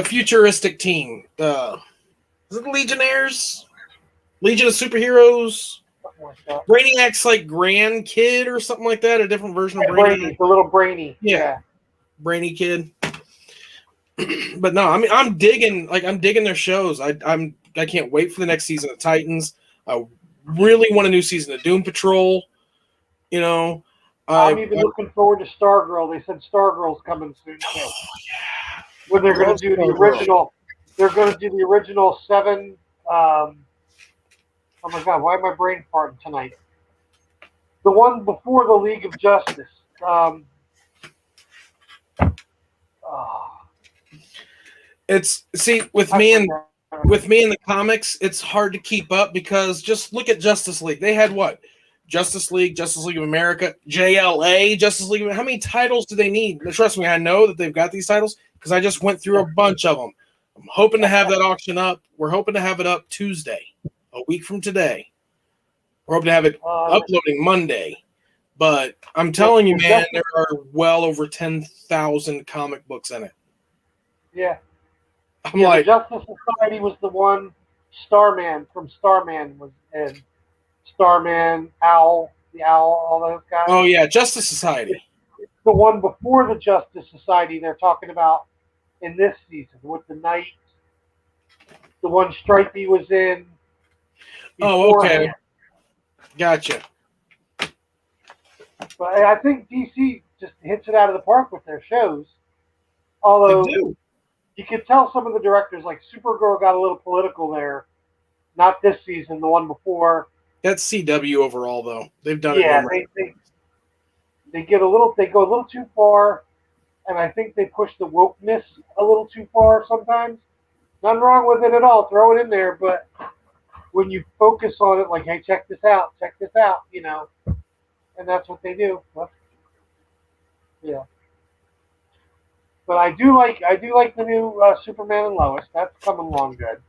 futuristic team. Is it the Legionnaires? Legion of Superheroes? Something like that. Brainiac's like grandkid or something like that, a different version of Brainiac. Brainy, the little Brainy. Yeah. Brainy kid. But no, I mean I'm digging their shows. I can't wait for the next season of Titans. I really want a new season of Doom Patrol. You know, I'm even looking forward to Stargirl. They said Stargirl's coming soon too. Oh yeah. When they're going to do the original, they're going to do the original 7. Oh my God, why am I brain farting tonight? The one before the League of Justice. It's with me and the comics, it's hard to keep up because just look at Justice League. They had what? Justice League of America, JLA, Justice League. How many titles do they need? Trust me, I know that they've got these titles because I just went through a bunch of them. I'm hoping to have that auction up. We're hoping to have it up Tuesday, a week from today. We're hoping to have it uploading Monday. But I'm telling you, man, there are well over 10,000 comic books in it. Yeah. I'm like, the Justice Society was the one. Starman from Starman was in. Starman, Owl, the Owl, all those guys. Oh yeah, Justice Society. It's the one before the Justice Society they're talking about in this season with the Knight. The one Stripey was in. Oh, okay. Gotcha. But I think DC just hits it out of the park with their shows. Although They do. you could tell some of the directors, like Supergirl, got a little political there. Not this season, the one before. That's CW overall, though. They've done Yeah, it. they go a little too far, and I think they push the wokeness a little too far sometimes. Nothing wrong with it at all. Throw it in there, but when you focus on it, like, hey, check this out, you know, and that's what they do. Well, yeah. But I do like the new Superman and Lois. That's coming along good.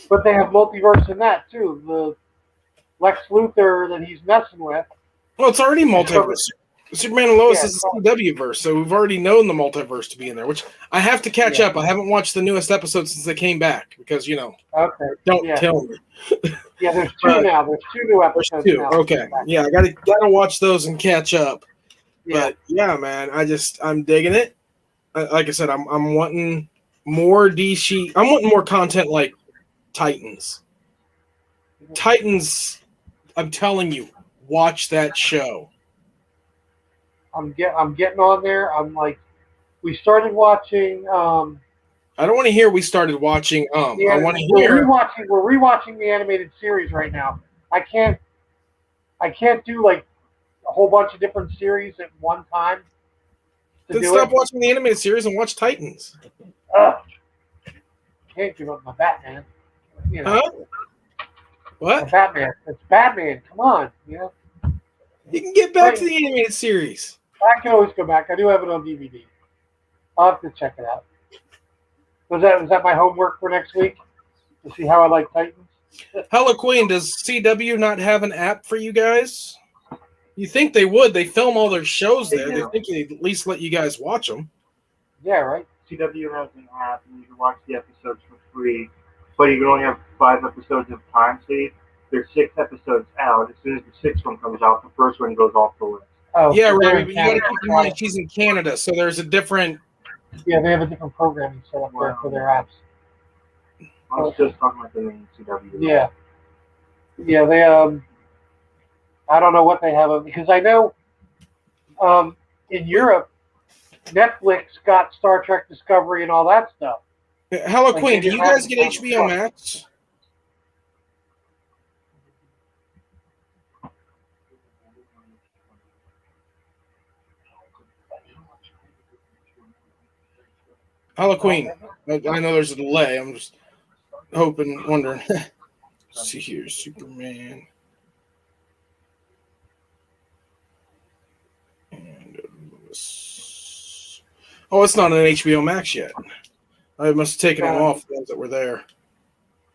But they have multiverse in that too. The Lex Luthor that he's messing with. Well, it's already multiverse. Superman and Lois is the CW verse, so we've already known the multiverse to be in there, which I have to catch up. I haven't watched the newest episode since they came back because, you know, don't tell me. Yeah, there's 2 now. There's 2 new episodes There's 2. now. Okay. Yeah, I gotta watch those and catch up. Yeah. But yeah, man, I'm digging it. Like I said, I'm wanting more DC. I'm wanting more content like Titans. Titans, I'm telling you, watch that show. I'm getting on there. I'm like, we started watching. I don't want to hear we started watching. Yeah, I want to hear. We're rewatching the animated series right now. I can't do like a whole bunch of different series at one time. Then stop watching the animated series and watch Titans. Can't give up my Batman. You know. Huh? What? Batman. It's Batman. Come on. You know. You can get back to the animated series. I can always go back. I do have it on DVD. I'll have to check it out. Was that my homework for next week? To see how I like Titans? Hello, Queen. Does CW not have an app for you guys? You think they would? They film all their shows there. They think they'd at least let you guys watch them. Yeah, right. CW has an app, and you can watch the episodes for free, but you can only have 5 episodes of time saved. There's 6 episodes out. As soon as the 6th one comes out, the first one goes off the list. Oh, yeah, so right. But you got to keep in mind she's in Canada, so there's a different. Yeah, they have a different programming set up there for their apps. I was just talking about the main CW. Yeah. Yeah, they I don't know what they have because I know in Europe Netflix got Star Trek Discovery and all that stuff. Hello, Queen. Do you guys get HBO Max? Hello, Queen. I know there's a delay. I'm just wondering. Let's see here, Superman. Oh, it's not on HBO Max yet. I must have taken them off the ones that were there.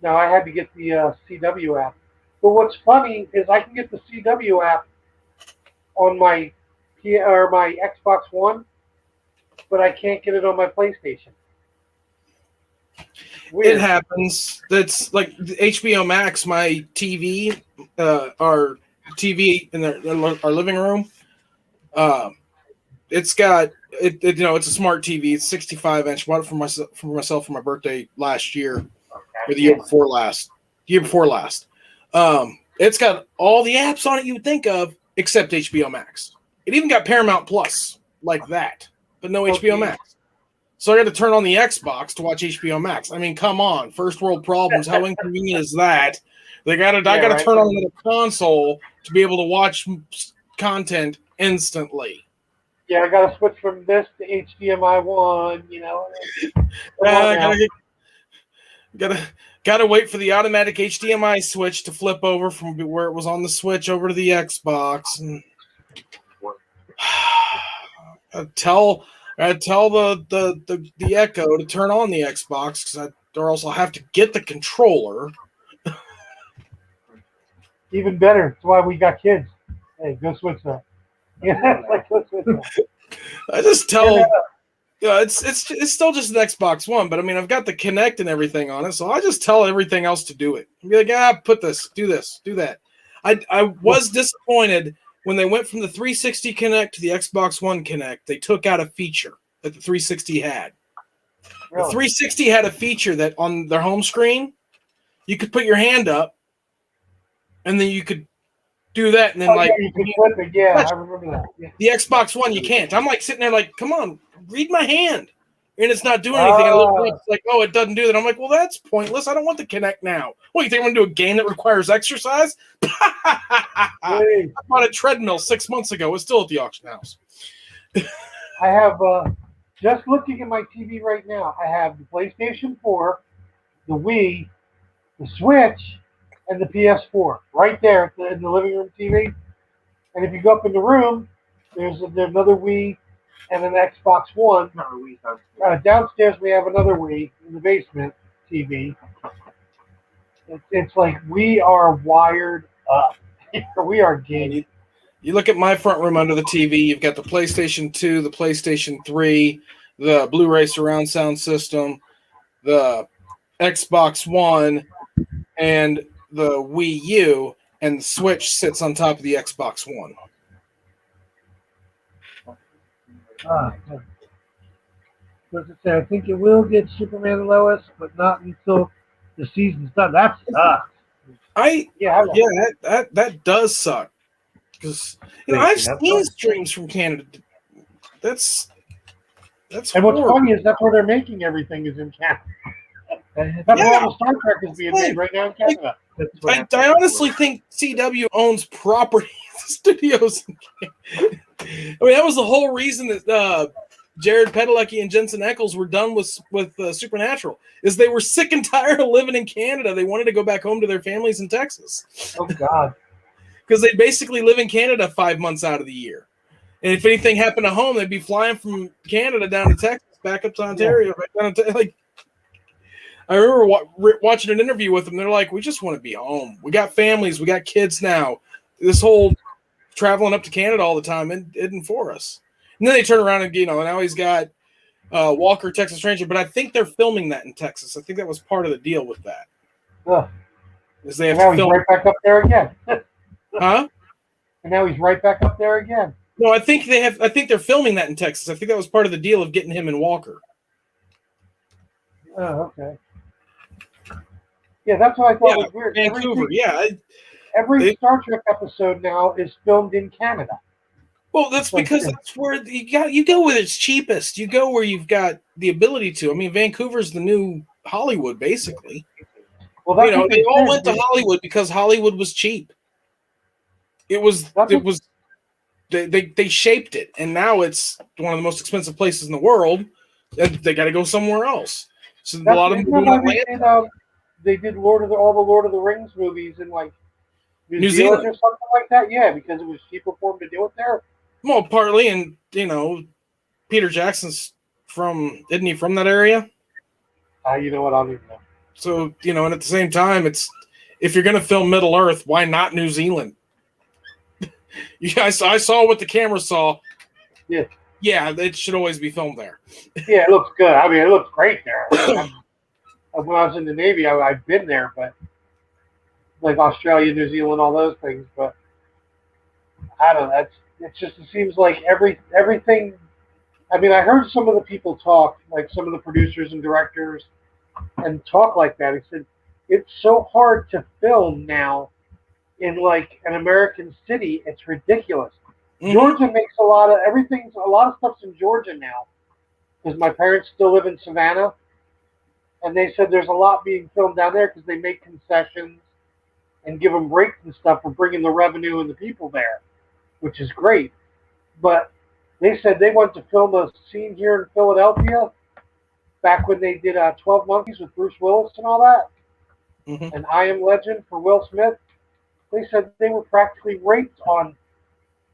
No, I had to get the CW app. But what's funny is I can get the CW app on my my Xbox One, but I can't get it on my PlayStation. Weird. It happens. That's like the HBO Max. My TV, our TV in our living room. It's got it. You know, it's a smart TV. It's 65-inch. Bought it for myself for my birthday last year, or the year before last. It's got all the apps on it you would think of, except HBO Max. It even got Paramount Plus like that, but no HBO Max. So I got to turn on the Xbox to watch HBO Max. I mean, come on, first world problems. How inconvenient is that? I got to turn on another console to be able to watch content instantly. Yeah, I got to switch from this to HDMI 1. You know. Gotta wait for the automatic HDMI switch to flip over from where it was on the Switch over to the Xbox. And I tell the Echo to turn on the Xbox or else I'll have to get the controller. Even better. That's why we got kids. Hey, go switch that. Yeah, go switch that. I just tell. It's still just an Xbox One, but I mean I've got the Kinect and everything on it, so I just tell everything else to do it. I'll be like, put this, do that. I was disappointed when they went from the 360 Kinect to the Xbox One Kinect. They took out a feature that the 360 had. Really? The 360 had a feature that on their home screen, you could put your hand up, and then you could do that, and then you could flip it. Yeah, I remember that. Yeah. The Xbox One, you can't. I'm like sitting there like, come on, read my hand. And it's not doing anything. I look up, it's like, oh, it doesn't do that. I'm like, well, that's pointless. I don't want the Kinect now. What, you think I'm going to do a game that requires exercise? I bought a treadmill 6 months ago. It's still at the auction house. I have, just looking at my TV right now, I have the PlayStation 4, the Wii, the Switch, and the PS4 right there in the living room TV. And if you go up in the room, there's another Wii and an Xbox One. Downstairs we have another Wii in the basement TV. It's like we are wired up. We are gaming. You look at my front room under the TV, you've got the PlayStation 2, the PlayStation 3, the Blu-ray surround sound system, the Xbox One, and the Wii U, and the Switch sits on top of the Xbox One. I think it will get Superman and Lois, but not until the season's done. That sucks. That does suck. Because I've seen streams from Canada. That's and what's funny is that's where they're making everything is in Canada. That's where all the Star Trek is being made right now in Canada. I honestly think CW owns property studios. I mean, that was the whole reason that Jared Padalecki and Jensen Ackles were done with Supernatural, is they were sick and tired of living in Canada. They wanted to go back home to their families in Texas. Oh, God. Because they basically live in Canada 5 months out of the year. And if anything happened at home, they'd be flying from Canada down to Texas, back up to Ontario. Yeah. Right down to, I remember watching an interview with them. They're like, we just want to be home. We got families. We got kids now. This whole traveling up to Canada all the time isn't for us. And then they turn around and, now he's got Walker, Texas Ranger. But I think they're filming that in Texas. I think that was part of the deal with that. Is they have to film. He's right back up there again. Huh? And now he's right back up there again. No, I think they're filming that in Texas. I think that was part of the deal of getting him in Walker. Oh, okay. Yeah, that's what I thought was weird. Vancouver, Every Star Trek episode now is filmed in Canada. Well, that's because that's where you go where it's cheapest. You go where you've got the ability to. I mean, Vancouver's the new Hollywood, basically. Well, they all went to Hollywood because Hollywood was cheap. They shaped it, and now it's one of the most expensive places in the world, and they got to go somewhere else. So a lot of them they did all the Lord of the Rings movies in like New Zealand or something like that. Yeah, because it was cheaper for them to do it there. Well, partly, and Peter Jackson's isn't he from that area? You know what? I don't even know. So and at the same time, it's if you're going to film Middle Earth, why not New Zealand? Yeah, I saw what the camera saw. Yeah. Yeah, it should always be filmed there. Yeah, it looks good. I mean, it looks great there. When I was in the Navy, I've been there, but like Australia, New Zealand, all those things. But I don't know. It seems like everything. I mean, I heard some of the people talk, like some of the producers and directors, and talk like that. He said it's so hard to film now in like an American city. It's ridiculous. Mhm. Georgia makes a lot of stuff's in Georgia now because my parents still live in Savannah, and they said there's a lot being filmed down there because they make concessions and give them breaks and stuff for bringing the revenue and the people there, which is great. But they said they went to film a scene here in Philadelphia back when they did 12 Monkeys with Bruce Willis and all that, Mhm. and I Am Legend for Will Smith. They said they were practically raped on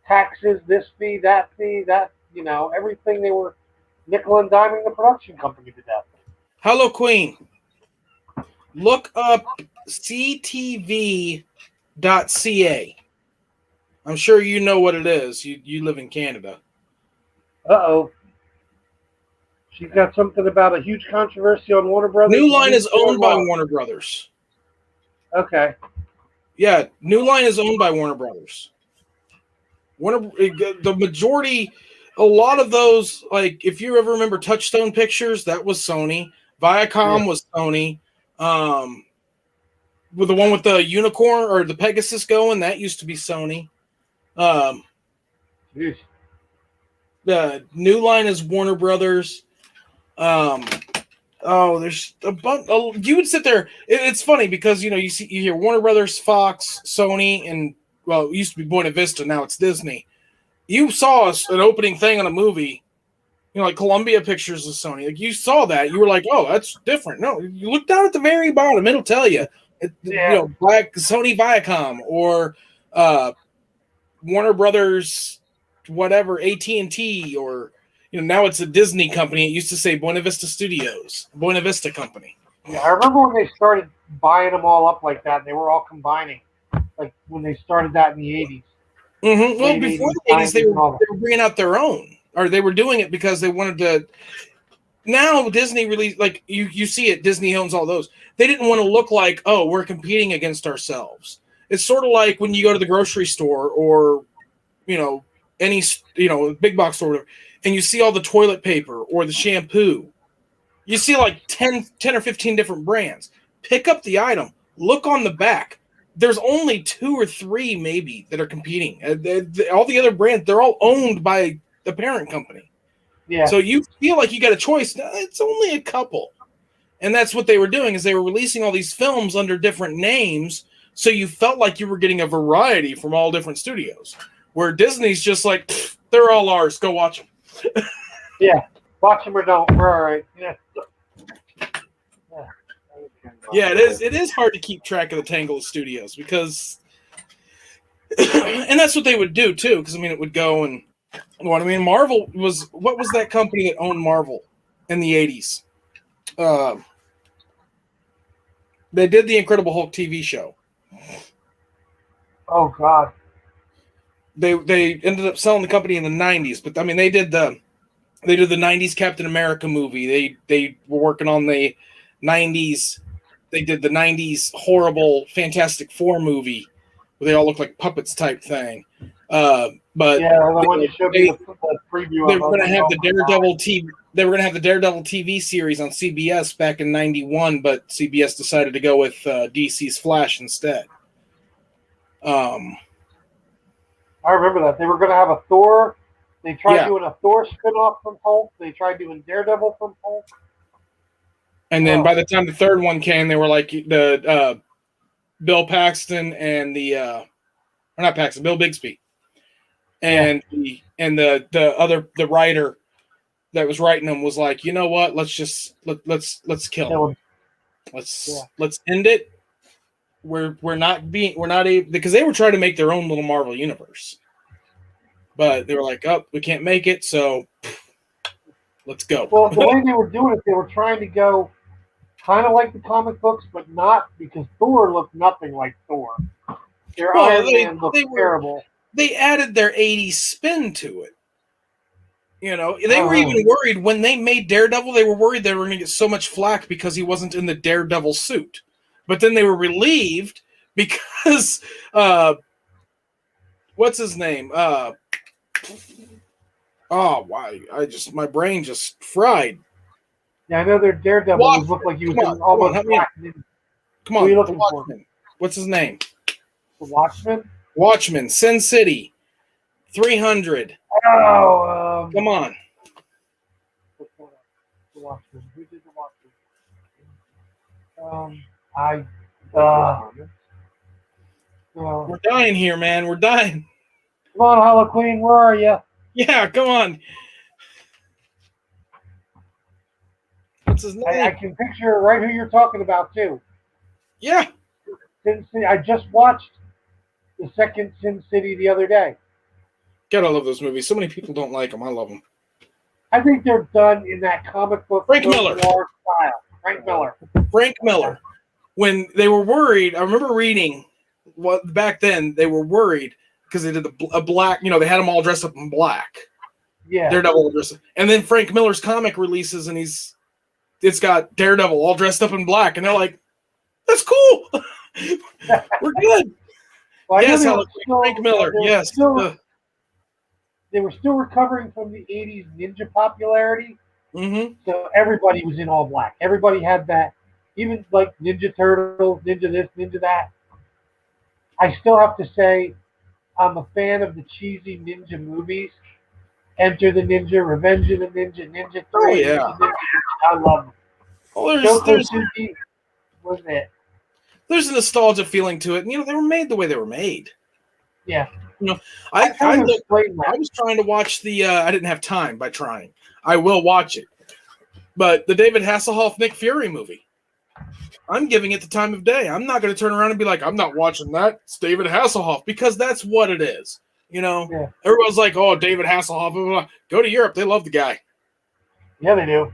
taxes, this fee, that, everything. They were nickel and diming the production company to death. Hello, Queen. Look up ctv.ca. I'm sure you know what it is. You live in Canada. Uh-oh. She's got something about a huge controversy on Warner Brothers. New Line is owned by Warner Brothers. Okay. Yeah, New Line is owned by Warner Brothers. The majority, a lot of those, like if you ever remember Touchstone Pictures, that was Sony. Viacom was Sony. With the one with the unicorn or the Pegasus going, that used to be Sony. Jeez. The New Line is Warner Brothers. There's a bunch. You would sit there. It's funny because you hear Warner Brothers, Fox, Sony, and well, it used to be Buena Vista. Now it's Disney. You saw an opening thing on a movie, like Columbia Pictures is Sony. Like you saw that, you were like, "Oh, that's different." No, you look down at the very bottom; it'll tell you, Black Sony Viacom or Warner Brothers, whatever AT&T, or now it's a Disney company. It used to say Buena Vista Studios, Buena Vista Company. Yeah, I remember when they started buying them all up like that. They were all combining, like when they started that in the 80s. Mm-hmm. Well, before the 80s, they were bringing out their own, or they were doing it because they wanted to. Now Disney released, like you see it, Disney owns all those. They didn't want to look like, oh, we're competing against ourselves. It's sort of like when you go to the grocery store or, any, big box store, or whatever, and you see all the toilet paper or the shampoo. You see like 10 or 15 different brands. Pick up the item. Look on the back. There's only 2 or 3 maybe that are competing. All the other brands, they're all owned by the parent company. Yeah. So you feel like you got a choice. No, it's only a couple. And that's what they were doing, is they were releasing all these films under different names, so you felt like you were getting a variety from all different studios. Where Disney's just like, they're all ours. Go watch them. Yeah. Watch them or don't. We're all right. Yeah. Yeah, it is hard to keep track of the tangle of studios because, and that's what they would do too. Because it would go and Marvel was, what was that company that owned Marvel in the 80s? They did the Incredible Hulk TV show. Oh God. They ended up selling the company in the 90s, but they did the 90s Captain America movie. They were working on the 90s. They did the 90s horrible Fantastic Four movie where they all look like puppets type thing. But yeah, the one you showed me the preview. They were going to have the Daredevil TV. They were going to have the Daredevil TV series on CBS back in '91, but CBS decided to go with DC's Flash instead. I remember that they were going to have a Thor. They tried doing a Thor spinoff from Hulk. They tried doing Daredevil from Hulk. And then by the time the third one came, they were like the Bill Paxton and Bill Bixby, and the writer that was writing them was like, you know what? Let's kill him. Let's end it. We're not able, because they were trying to make their own little Marvel universe, but they were like, oh, we can't make it, so let's go. Well, the way they were doing it, they were trying to go kind of like the comic books, but not, because Thor looked nothing like Thor. Their Iron Man looked terrible. they added their 80s spin to it. You know, they were even worried when they made Daredevil. They were worried they were going to get so much flack because he wasn't in the Daredevil suit. But then they were relieved because what's his name? Oh, why? My brain just fried. Yeah, I know their Daredevil would look like he was in almost black. Come on, the Watchman. What's his name? The Watchman? Watchman, Sin City, 300. Oh, come on. The Watchman. Who did the Watchman? We're dying here, man. We're dying. Come on, Halloween, where are you? Yeah, come on. What's his name? I can picture right who you're talking about, too. Yeah. Sin City. I just watched the second Sin City the other day. God, I love those movies. So many people don't like them. I love them. I think they're done in that comic book Frank Miller style. Frank Miller. Frank Miller. When they were worried, I remember reading what back then they were worried because they did a black, you know, they had them all dressed up in black. Yeah. Daredevil dressed up. And then Frank Miller's comic releases and it's got Daredevil all dressed up in black, and they're like, that's cool. We're good. Well, yes, Frank Miller. Yes. They were still recovering from the 80s ninja popularity. Mm-hmm. So everybody was in all black. Everybody had that. Even like Ninja Turtles, Ninja this, Ninja that. I still have to say I'm a fan of the cheesy ninja movies. Enter the Ninja, Revenge of the Ninja, Ninja 3. Oh, yeah. Ninja. I love them. Well, there's was it? There's a nostalgia feeling to it. And, you know, they were made the way they were made. Yeah. You know, I was trying to watch the, I didn't have time by trying. I will watch it. But the David Hasselhoff, Nick Fury movie, I'm giving it the time of day. I'm not going to turn around and be like, I'm not watching that. It's David Hasselhoff, because that's what it is. You know, Everyone's like, oh, David Hasselhoff, blah, blah, blah. Go to Europe. They love the guy. Yeah, they do.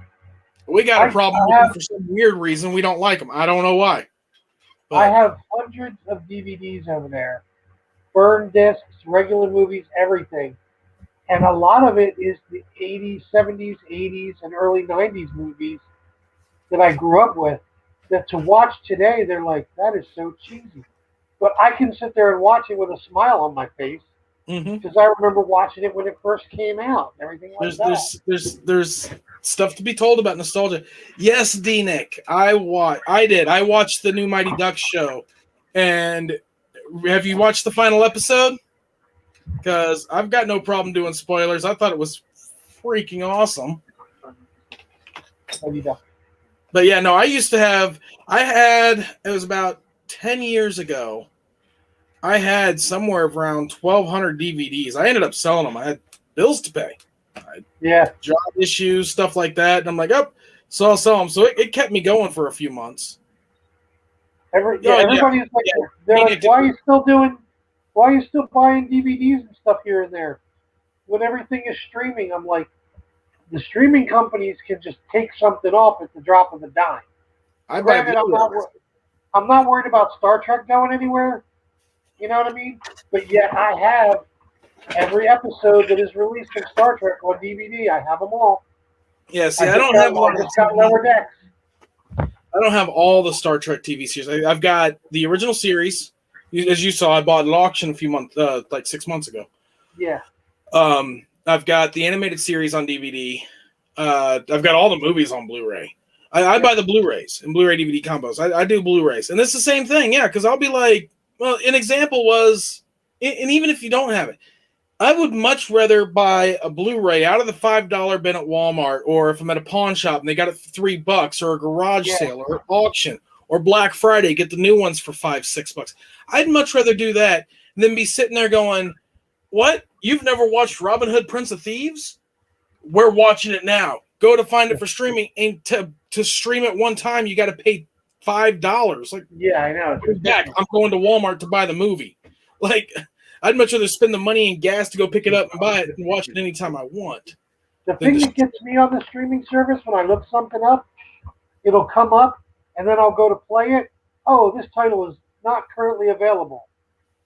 We got a problem with him for some weird reason. We don't like him. I don't know why. But I have hundreds of DVDs over there. Burn discs, regular movies, everything. And a lot of it is the 80s, 70s, 80s, and early 90s movies that I grew up with. That to watch today, they're like, that is so cheesy. But I can sit there and watch it with a smile on my face. Because I remember watching it when it first came out. Everything like that. There's stuff to be told about nostalgia. Yes, D-Nick, I watched the new Mighty Ducks show. And have you watched the final episode? Because I've got no problem doing spoilers. I thought it was freaking awesome. But yeah, no, it was about 10 years ago. I had somewhere around 1,200 DVDs. I ended up selling them. I had bills to pay. Job issues, stuff like that. And I'm like, so I'll sell them. So it kept me going for a few months. Everybody's like, they're like, why are you still buying DVDs and stuff here and there? When everything is streaming, I'm like, the streaming companies can just take something off at the drop of a dime. I'm not worried about Star Trek going anywhere. You know what I mean? But yet I have every episode that is released in Star Trek on DVD. I have them all. Yeah, see, I don't have Lower Decks. I don't have all the Star Trek TV series. I've got the original series. As you saw, I bought at auction a few months, like 6 months ago. Yeah. I've got the animated series on DVD. I've got all the movies on Blu-ray. I buy the Blu-rays and Blu-ray DVD combos. I do Blu-rays. And it's the same thing, yeah, because I'll be like, well, an example was, and even if you don't have it, I would much rather buy a Blu-ray out of the $5 bin at Walmart, or if I'm at a pawn shop and they got it for $3, or a garage sale, or auction, or Black Friday, get the new ones for $5-6. I'd much rather do that than be sitting there going, what? You've never watched Robin Hood, Prince of Thieves? We're watching it now. Go to find it for streaming, and to stream it one time, you got to pay $5. Like, yeah, I know. I'm going to Walmart to buy the movie. Like, I'd much rather spend the money and gas to go pick it up and buy it and watch it anytime I want. The thing that gets me on the streaming service, when I look something up, it'll come up, and then I'll go to play it. Oh, this title is not currently available.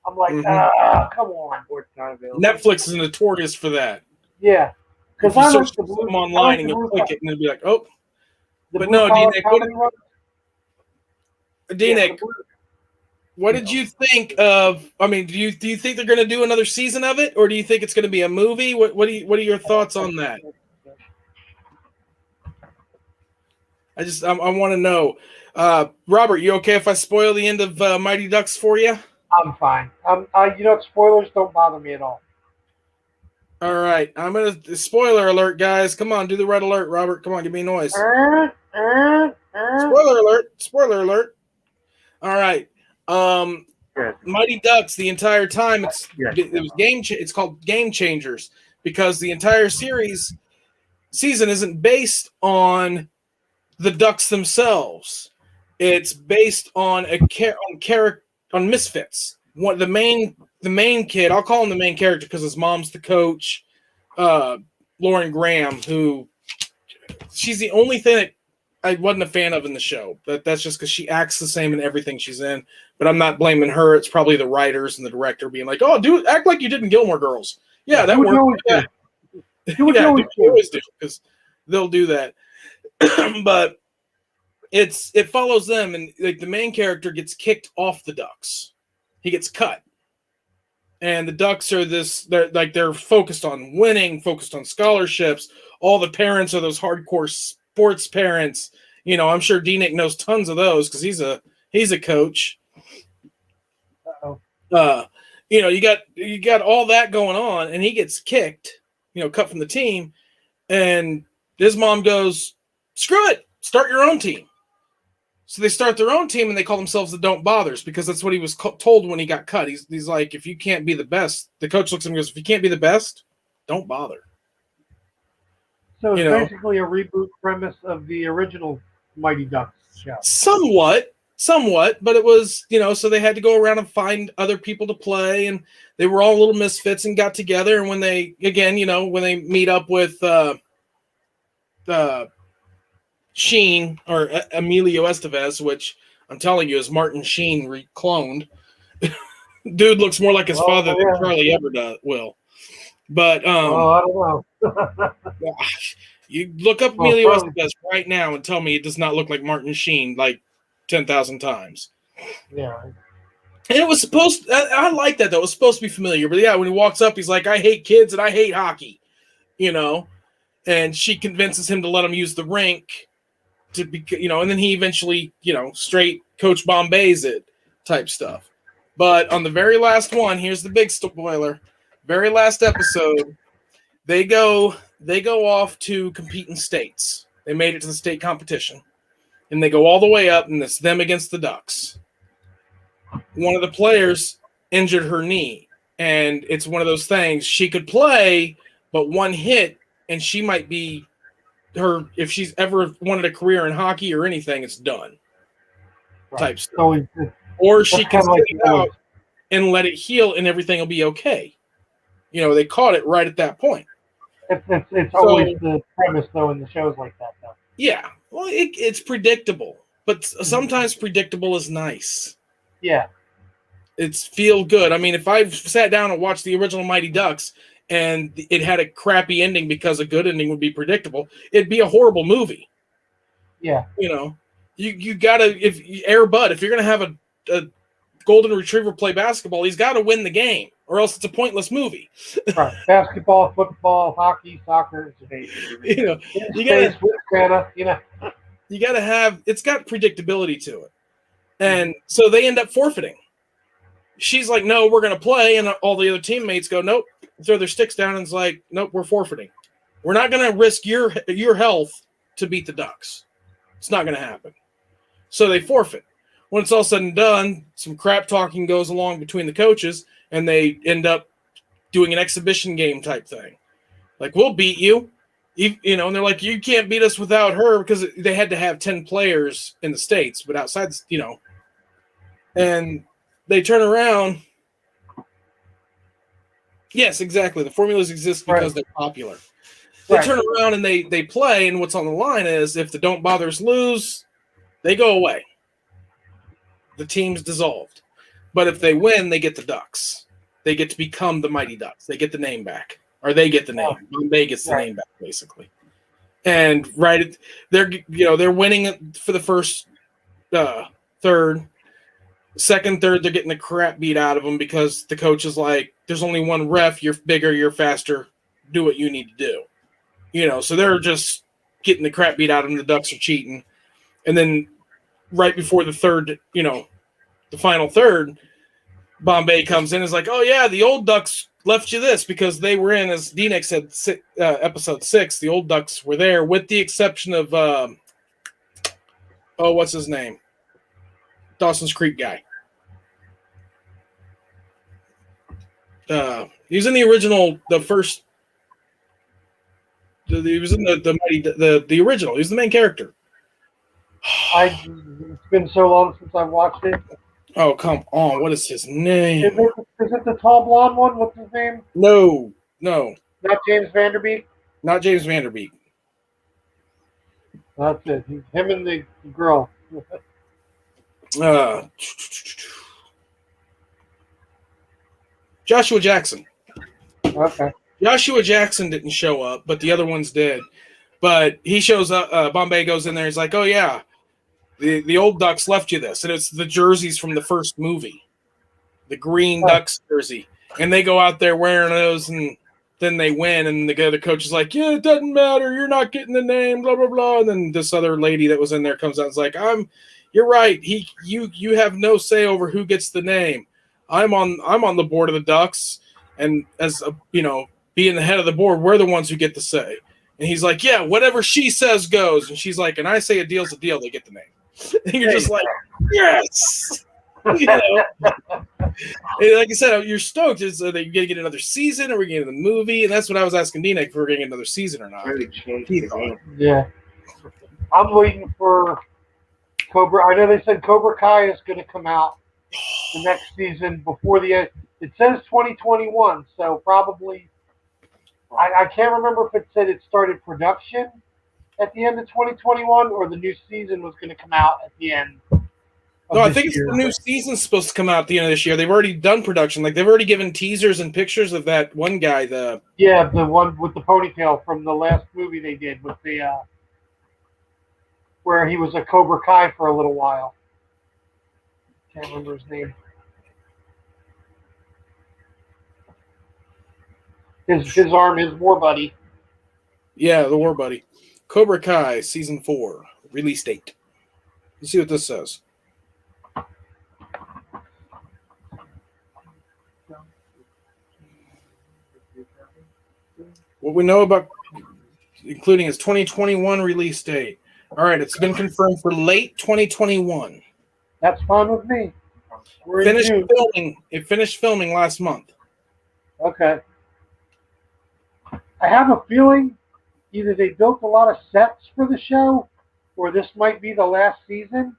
I'm like, Mhm. come on. Or it's not available. Netflix is notorious for that. Yeah. If Because you I search like the for blue, something I online like and the you'll blue, click it and it'll be like, oh, the but blue no, collar D-Nick, comedy ones. Yeah, D-Nick, the blue. what did you think of? I mean, do you think they're going to do another season of it, or do you think it's going to be a movie? What are your thoughts on that? I want to know. Robert, you okay if I spoil the end of Mighty Ducks for you? I'm fine. Spoilers don't bother me at all. All right, I'm gonna spoiler alert, guys. Come on, do the red alert, Robert. Come on, give me a noise. Spoiler alert! Spoiler alert! All right. Yes. Mighty Ducks. The entire time Yes. it was it's called Game Changers because the entire season isn't based on the Ducks themselves. It's based on on misfits. The main kid. I'll call him the main character because his mom's the coach. Lauren Graham, who she's the only thing that I wasn't a fan of in the show. That's just because she acts the same in everything she's in. But I'm not blaming her. It's probably the writers and the director being like, "Oh, act like you did in Gilmore Girls." Yeah, that Do what you worked. always Yeah, do. Do what you yeah, always they do. always do because they'll do that. But it follows them, and like the main character gets kicked off the Ducks. He gets cut, and the Ducks are they're focused on winning, focused on scholarships. All the parents are those hardcore sports parents. You know, I'm sure D-Nick knows tons of those because he's a coach. Uh-oh. You got all that going on, and he gets kicked. Cut from the team, and his mom goes, "Screw it, start your own team." So they start their own team, and they call themselves the Don't Bothers because that's what he was told when he got cut. He's like, if you can't be the best, the coach looks at him and goes, if you can't be the best, don't bother. So it's You know, basically a reboot premise of the original Mighty Ducks show. somewhat, but it was, so they had to go around and find other people to play, and they were all little misfits and got together. And when they meet up with Sheen or Emilio Estevez, which I'm telling you is Martin Sheen recloned. Dude looks more like his father than Charlie ever will. But I don't know. you look up Emilio Estevez right now and tell me it does not look like Martin Sheen like 10,000 times. Yeah. And it was supposed I like that though. It was supposed to be familiar. But yeah, when he walks up, he's like, I hate kids and I hate hockey. And she convinces him to let him use the rink to be, and then he eventually, straight Coach Bombay's it type stuff. But on the very last one, here's the big spoiler. Very last episode, they go off to compete in states. They made it to the state competition. And they go all the way up, and it's them against the Ducks. One of the players injured her knee. And it's one of those things. She could play, but one hit, and she might be if she's ever wanted a career in hockey or anything, it's done. Right. Type stuff. So or she can like sit it out and let it heal, and everything will be okay. They caught it right at that point. It's always the premise, though, in the shows like that, though. Yeah. Well, it's predictable, but sometimes predictable is nice. Yeah. It's feel good. I mean, if I sat down and watched the original Mighty Ducks and it had a crappy ending because a good ending would be predictable, it'd be a horrible movie. Yeah. You gotta, if you're gonna have a golden retriever play basketball, he's got to win the game, or else it's a pointless movie. Right. Basketball, football, hockey, soccer. You gotta have. It's got predictability to it, and so they end up forfeiting. She's like, "No, we're gonna play," and all the other teammates go, "Nope." Throw their sticks down, and it's like, "Nope, we're forfeiting. We're not gonna risk your health to beat the Ducks. It's not gonna happen." So they forfeit. When it's all said and done, some crap talking goes along between the coaches, and they end up doing an exhibition game type thing. Like, we'll beat you. And they're like, you can't beat us without her, because they had to have 10 players in the States, but outside, and they turn around. Yes, exactly. The formulas exist because they're popular. They turn around and they play, and what's on the line is if the Don't Bothers lose, they go away. The team's dissolved. But if they win, they get the Ducks. They get to become the Mighty Ducks. They get the name back, or they get the name. Bombay gets the name back, basically. And they're winning it for the first third. Second, third, they're getting the crap beat out of them because the coach is like, "There's only one ref. You're bigger. You're faster. Do what you need to do." So they're just getting the crap beat out of them. The Ducks are cheating, and then right before the third, the final third, Bombay comes in and is like, "Oh yeah, the old Ducks left you this because they were in," as D-Nick said, episode 6. The old Ducks were there, with the exception of what's his name? Dawson's Creek guy. He was in the original, the first. He was in the original. He was the main character. It's been so long since I've watched it. Oh, come on. What is his name? Is it the tall blonde one? What's his name? No. Not James Vanderbeek? Not James Vanderbeek. That's it. Him and the girl. Joshua Jackson. Okay. Joshua Jackson didn't show up, but the other ones did. But he shows up. Bombay goes in there. He's like, "Oh, yeah. The old Ducks left you this," and it's the jerseys from the first movie, the green Ducks jersey, and they go out there wearing those, and then they win, and the other coach is like, "Yeah, it doesn't matter, you're not getting the name, blah blah blah," and then this other lady that was in there comes out and is like, "You're right, you have no say over who gets the name. I'm on the board of the Ducks, and as being the head of the board, we're the ones who get the say." And he's like, "Yeah, whatever she says goes," and she's like, "And I say a deal's a deal, they get the name." And you're just like, yes. And like I said, you're stoked. Is that you're going to get another season, or we're going to get the movie? And that's what I was asking D-Nick if we're going to get another season or not. Yeah. I'm waiting for Cobra. I know they said Cobra Kai is going to come out the next season before the end. It says 2021, so probably. I can't remember if it said it started production at the end of 2021 or the new season was going to come out at the end. No, I think it's the new season's supposed to come out at the end of this year. They've already done production. Like, they've already given teasers and pictures of that one guy. The one with the ponytail from the last movie they did with the where he was a Cobra Kai for a little while. Can't remember his name. His arm, his war buddy. Yeah, the war buddy. Cobra Kai season 4 release date. Let's see what this says. What we know about, including his 2021 release date. All right, it's been confirmed for late 2021. That's fine with me. It finished filming last month. Okay. I have a feeling either they built a lot of sets for the show, or this might be the last season,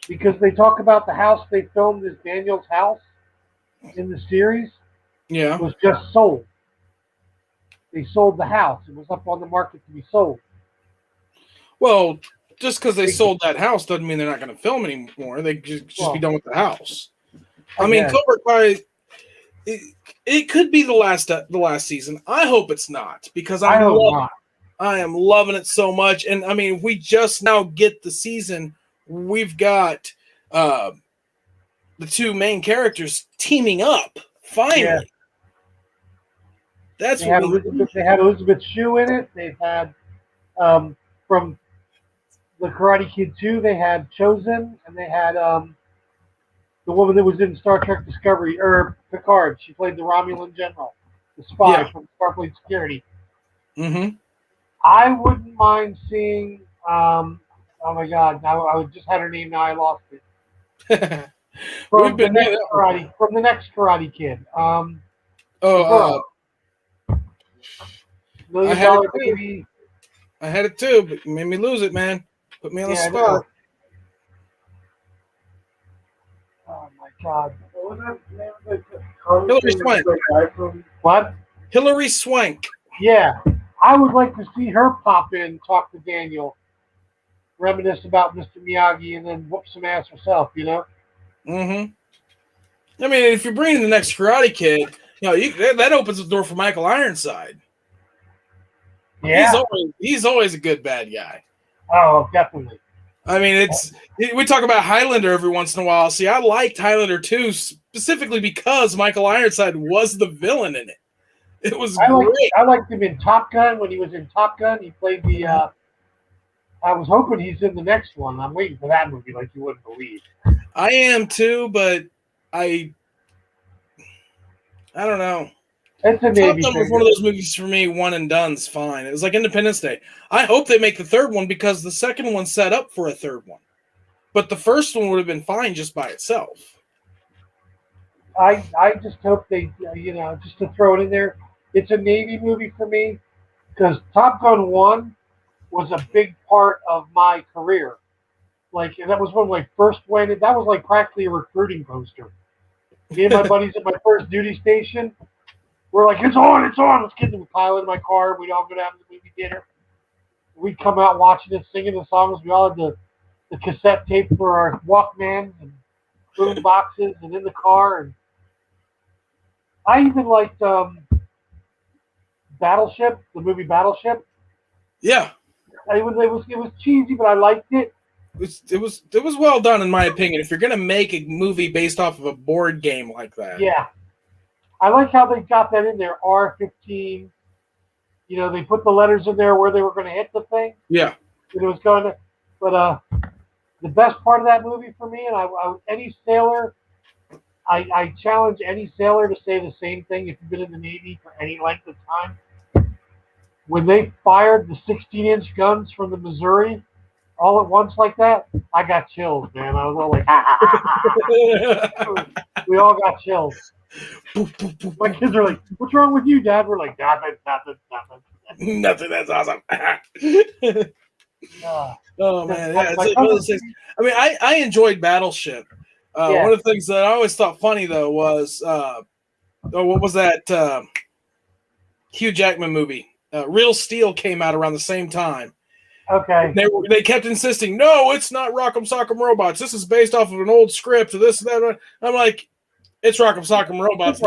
because they talk about the house they filmed as Daniel's house in the series. Yeah. Was just sold. They sold the house. It was up on the market to be sold. Well, just because they sold that house doesn't mean they're not going to film anymore. They just be done with the house. I mean, Cobra Kai, it could be the last season. I hope it's not, because I am loving it so much. And I mean, we just now get the season. We've got the two main characters teaming up finally. Yeah. That's they had Elizabeth Shue in it. They've had from the Karate Kid 2, they had Chosen, and they had the woman that was in Star Trek Discovery, or Picard. She played the Romulan general, the spy from Starfleet Security. Mm-hmm. I wouldn't mind seeing. Oh my God! Now I just had her name. Now I lost it. From the next Karate Kid. I had it too, but you made me lose it, man. Put me on the spot. Oh my God! What was that name? Hilary Swank. What? Hilary Swank. Yeah, I would like to see her pop in, talk to Daniel, reminisce about Mr. Miyagi, and then whoop some ass herself. You know. Mm-hmm. I mean, if you're bringing the next Karate Kid, that opens the door for Michael Ironside. Yeah. He's always a good bad guy. Oh, definitely. I mean, we talk about Highlander every once in a while. See, I liked Highlander 2 specifically because Michael Ironside was the villain in it. It was great. I liked him in Top Gun. When he was in Top Gun, he played the. I was hoping he's in the next one. I'm waiting for that movie, like you wouldn't believe. I am too, but I don't know. It's a Navy Top Gun was one of those movies for me. One and done's fine. It was like Independence Day. I hope they make the third one because the second one set up for a third one, but the first one would have been fine just by itself. I just hope they, just to throw it in there, it's a Navy movie for me because Top Gun 1 was a big part of my career. Like, and that was when I first went. That was like practically a recruiting poster. Me and my buddies at my first duty station, we're like, it's on. Let's get the pilot in my car. We'd all go down to the movie theater. We'd come out watching it, singing the songs. We all had the cassette tape for our Walkmans and boom boxes and in the car. And I even liked Battleship, the movie Battleship. Yeah, It was cheesy, but I liked it. It was well done in my opinion. If you're gonna make a movie based off of a board game like that, Yeah, I like how they got that in there. R15. They put the letters in there where they were going to hit the thing. Yeah, It was going to. But the best part of that movie for me, and any sailor, I challenge any sailor to say the same thing if you've been in the Navy for any length of time. When they fired the 16-inch guns from the Missouri all at once like that, I got chills, man. I was all like, ha, ha, ha, ha. We all got chills. My kids are like, what's wrong with you, Dad? We're like, nothing. Nothing. That's awesome. Oh man, yeah. It's one of those things. I mean, I enjoyed Battleship. One of the things that I always thought funny though was, what was that Hugh Jackman movie? Real Steel came out around the same time. Okay. They kept insisting, no, it's not Rock'em Sock'em Robots. This is based off of an old script. This, that. I'm like, it's Rock'em Sock'em Robots.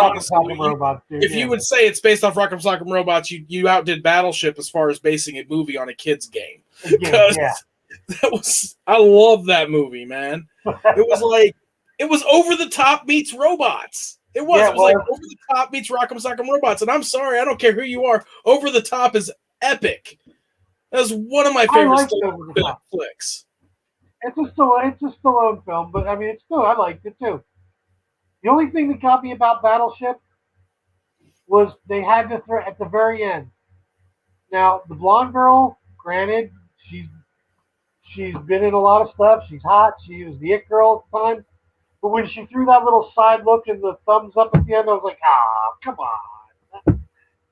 If you would say it's based off Rock'em Sock'em Robots, you outdid Battleship as far as basing a movie on a kid's game. I love that movie, man. It was over the top meets robots. It was like over the top meets Rock'em Sock'em Robots. And I'm sorry, I don't care who you are. Over the Top is epic. That's one of my favorite flicks. It's a Stallone film, but I mean, I liked it too. The only thing that got me about Battleship was they had to throw at the very end. Now, the blonde girl, granted, she's been in a lot of stuff. She's hot. She was the it girl at the time. But when she threw that little side look and the thumbs up at the end, I was like, come on.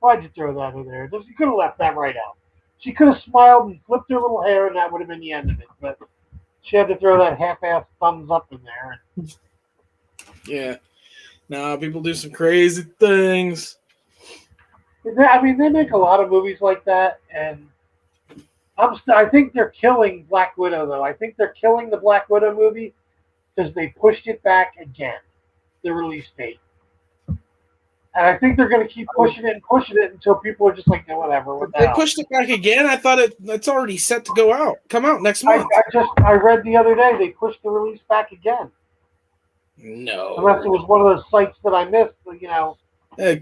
Why'd you throw that in there? You could have left that right out. She could have smiled and flipped her little hair, and that would have been the end of it. But she had to throw that half-ass thumbs up in there. Yeah. No, people do some crazy things. I mean, they make a lot of movies like that, and I think they're killing Black Widow, though. I think they're killing the Black Widow movie because they pushed it back again, the release date. And I think they're going to keep pushing it until people are just like, no, whatever. They pushed it back again? I thought it's already set to come out next month. I read the other day they pushed the release back again. No. Unless it was one of those sites that I missed,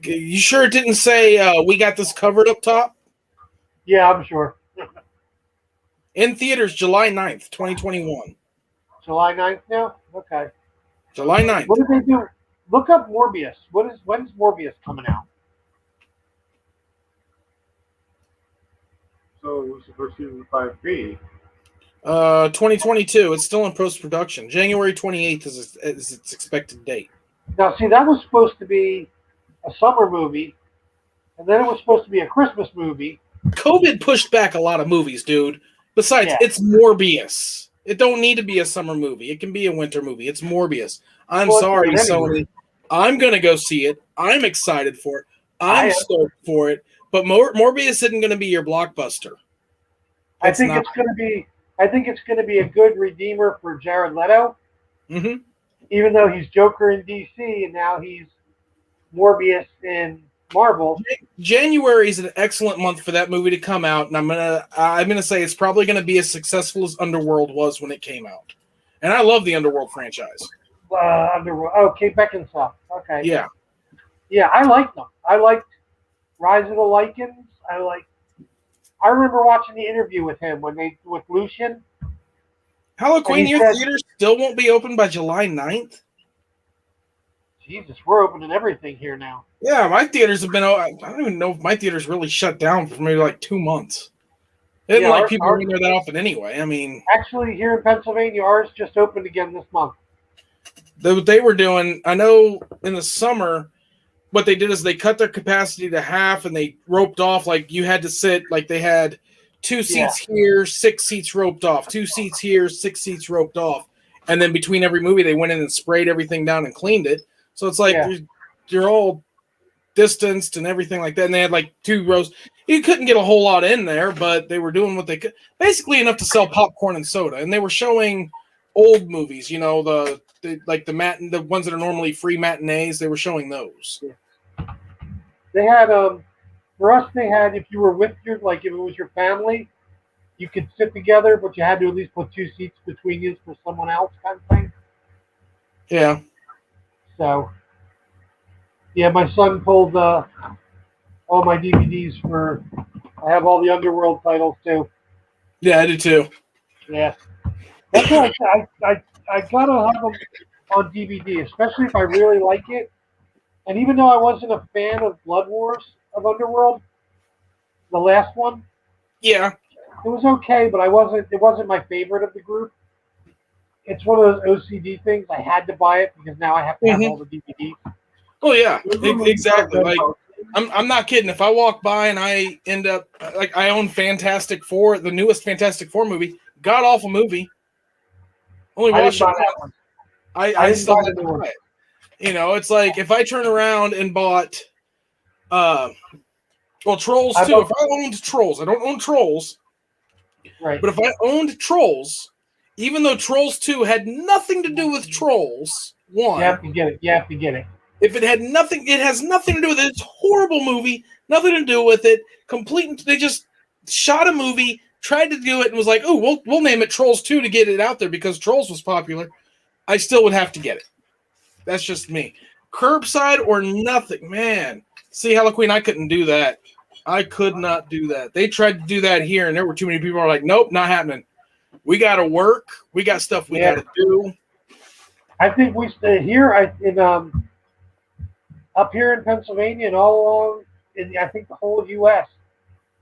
You sure it didn't say we got this covered up top? Yeah, I'm sure. In theaters July 9th, 2021. July 9th now? Okay. July 9th. What did they do? Look up Morbius. When's Morbius coming out? So it was the first season of 5B. 2022. It's still in post-production. January 28th is its expected date. Now, see, that was supposed to be a summer movie, and then it was supposed to be a Christmas movie. COVID pushed back a lot of movies, dude. Besides, it's Morbius. It don't need to be a summer movie. It can be a winter movie. It's Morbius. I'm sorry, Sony. I'm going to go see it. I'm excited for it. I'm stoked for it. But Morbius isn't going to be your blockbuster. I think it's going to be a good redeemer for Jared Leto. Mm-hmm. even though he's Joker in DC and now he's Morbius in Marvel. January is an excellent month for that movie to come out, and I'm gonna say it's probably gonna be as successful as Underworld was when it came out. And I love the Underworld franchise. Underworld. Oh, Kate Beckinsale. Okay. Yeah. Yeah, I liked them. I liked Rise of the Lycans. I remember watching the interview with him with Lucian. Halloween, your theaters still won't be open by July 9th? Jesus, we're opening everything here now. Yeah, my theaters have been. I don't even know if my theaters really shut down for maybe like 2 months. They didn't like people in there that often anyway. I mean, actually, here in Pennsylvania, ours just opened again this month. What they were doing, I know in the summer, what they did is they cut their capacity to half and they roped off. Like you had to sit, like they had 2 seats here, 6 seats roped off, 2 seats here, 6 seats roped off. And then between every movie, they went in and sprayed everything down and cleaned it. So it's like you're all distanced and everything like that. And they had like 2 rows. You couldn't get a whole lot in there, but they were doing what they could. Basically enough to sell popcorn and soda. And they were showing old movies, you know, the ones that are normally free matinees. They were showing those. Yeah. They had for us. They had, if you were with if it was your family, you could sit together, but you had to at least put 2 seats between you for someone else, kind of thing. Yeah. So, yeah, my son pulled all my DVDs I have all the Underworld titles too. Yeah, I do too. Yeah. That's why I gotta have them on DVD, especially if I really like it. And even though I wasn't a fan of Blood Wars of Underworld, the last one, yeah, it was okay, but it wasn't my favorite of the group. It's one of those OCD things. I had to buy it because now I have to have all the DVDs. Oh yeah, exactly. Like I'm not kidding. If I walk by and I end up like I own Fantastic Four, the newest Fantastic Four movie, god awful movie. Only watched it once. I still had to buy it. You know, it's like if I turn around and bought Trolls 2. If I owned Trolls, I don't own Trolls. Right. But if I owned Trolls, even though Trolls 2 had nothing to do with Trolls 1. You have to get it. If it has nothing to do with it. It's a horrible movie, nothing to do with it. They just shot a movie, tried to do it, and was like, oh, we'll name it Trolls 2 to get it out there because Trolls was popular. I still would have to get it. That's just me. Curbside or nothing, man. See, Halloween, I couldn't do that. I could not do that. They tried to do that here, and there were too many people who were like, nope, not happening. We got to work. We got stuff we got to do. I think we stay here up here in Pennsylvania and all along I think the whole U.S.